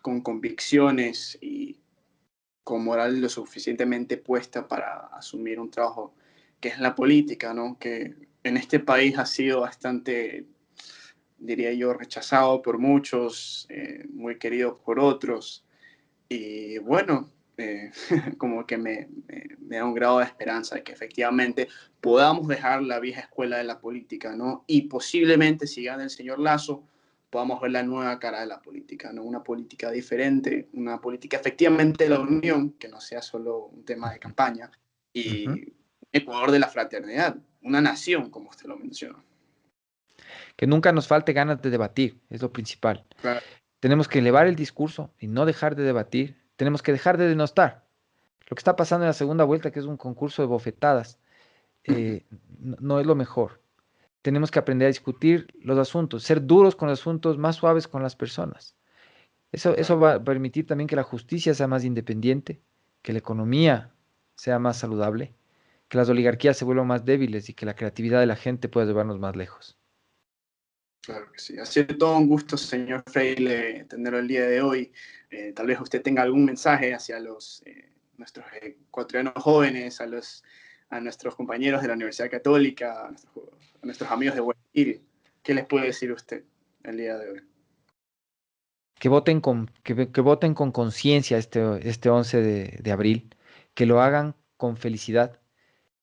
con convicciones y con moral lo suficientemente puesta para asumir un trabajo que es la política, ¿no? Que en este país ha sido bastante, diría yo, rechazado por muchos, muy querido por otros. Y bueno, como que me da un grado de esperanza de que efectivamente podamos dejar la vieja escuela de la política, ¿no? Y posiblemente, si gana el señor Lasso, podamos ver la nueva cara de la política, ¿no? Una política diferente, una política efectivamente de la unión, que no sea solo un tema de campaña, Ujú. y Ecuador de la fraternidad, una nación, como usted lo mencionó. Que nunca nos falte ganas de debatir, es lo principal. Claro. Tenemos que elevar el discurso y no dejar de debatir. Tenemos que dejar de denostar. Lo que está pasando en la segunda vuelta, que es un concurso de bofetadas, no es lo mejor. Tenemos que aprender a discutir los asuntos, ser duros con los asuntos, más suaves con las personas. Eso Claro. va a permitir también que la justicia sea más independiente, que la economía sea más saludable, que las oligarquías se vuelvan más débiles y que la creatividad de la gente pueda llevarnos más lejos. Claro que sí. Ha sido todo un gusto, señor Freire, tenerlo el día de hoy. Tal vez usted tenga algún mensaje hacia nuestros ecuatorianos jóvenes, a nuestros compañeros de la Universidad Católica, a nuestros amigos de Guayaquil. ¿Qué les puede decir usted el día de hoy? Que voten con conciencia este 11 de abril, que lo hagan con felicidad,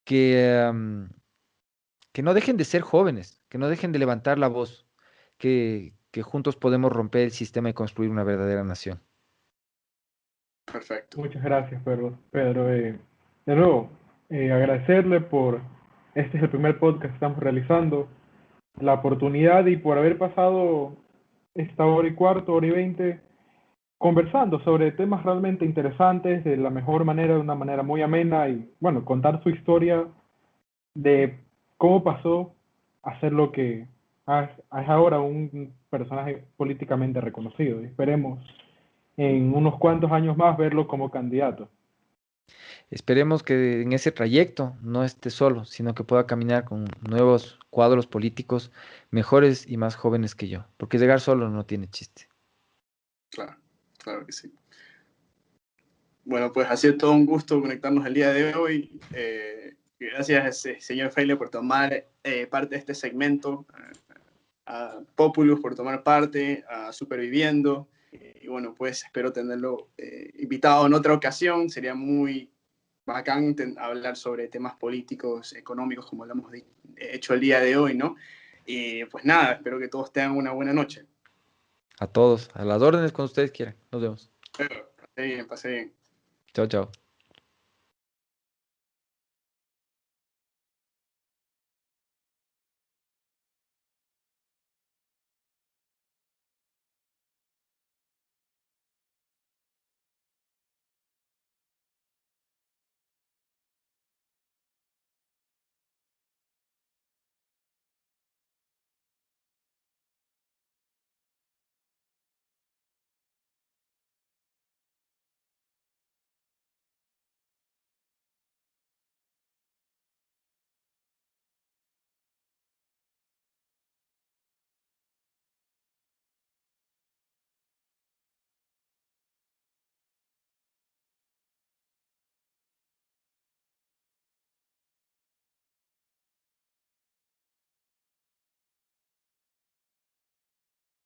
que que no dejen de ser jóvenes, que no dejen de levantar la voz, que juntos podemos romper el sistema y construir una verdadera nación. Perfecto. Muchas gracias, Pedro. Pedro, de nuevo, agradecerle por este es el primer podcast que estamos realizando, la oportunidad y por haber pasado esta hora y cuarto, hora y 20, conversando sobre temas realmente interesantes de la mejor manera, de una manera muy amena y, bueno, contar su historia de cómo pasó a ser lo que es ahora un personaje políticamente reconocido. Y esperemos en unos cuantos años más verlo como candidato. Esperemos que en ese trayecto no esté solo, sino que pueda caminar con nuevos cuadros políticos mejores y más jóvenes que yo, porque llegar solo no tiene chiste. Claro, claro que sí. Bueno, pues ha sido todo un gusto conectarnos el día de hoy. Gracias, señor Freile, por tomar parte de este segmento, a Populus por tomar parte, a Superviviendo. Y bueno, pues espero tenerlo invitado en otra ocasión. Sería muy bacán hablar sobre temas políticos, económicos, como lo hemos hecho el día de hoy, ¿no? Y pues nada, espero que todos tengan una buena noche. A todos, a las órdenes cuando ustedes quieran. Nos vemos. Pasé bien, pasé bien. Chao, chao.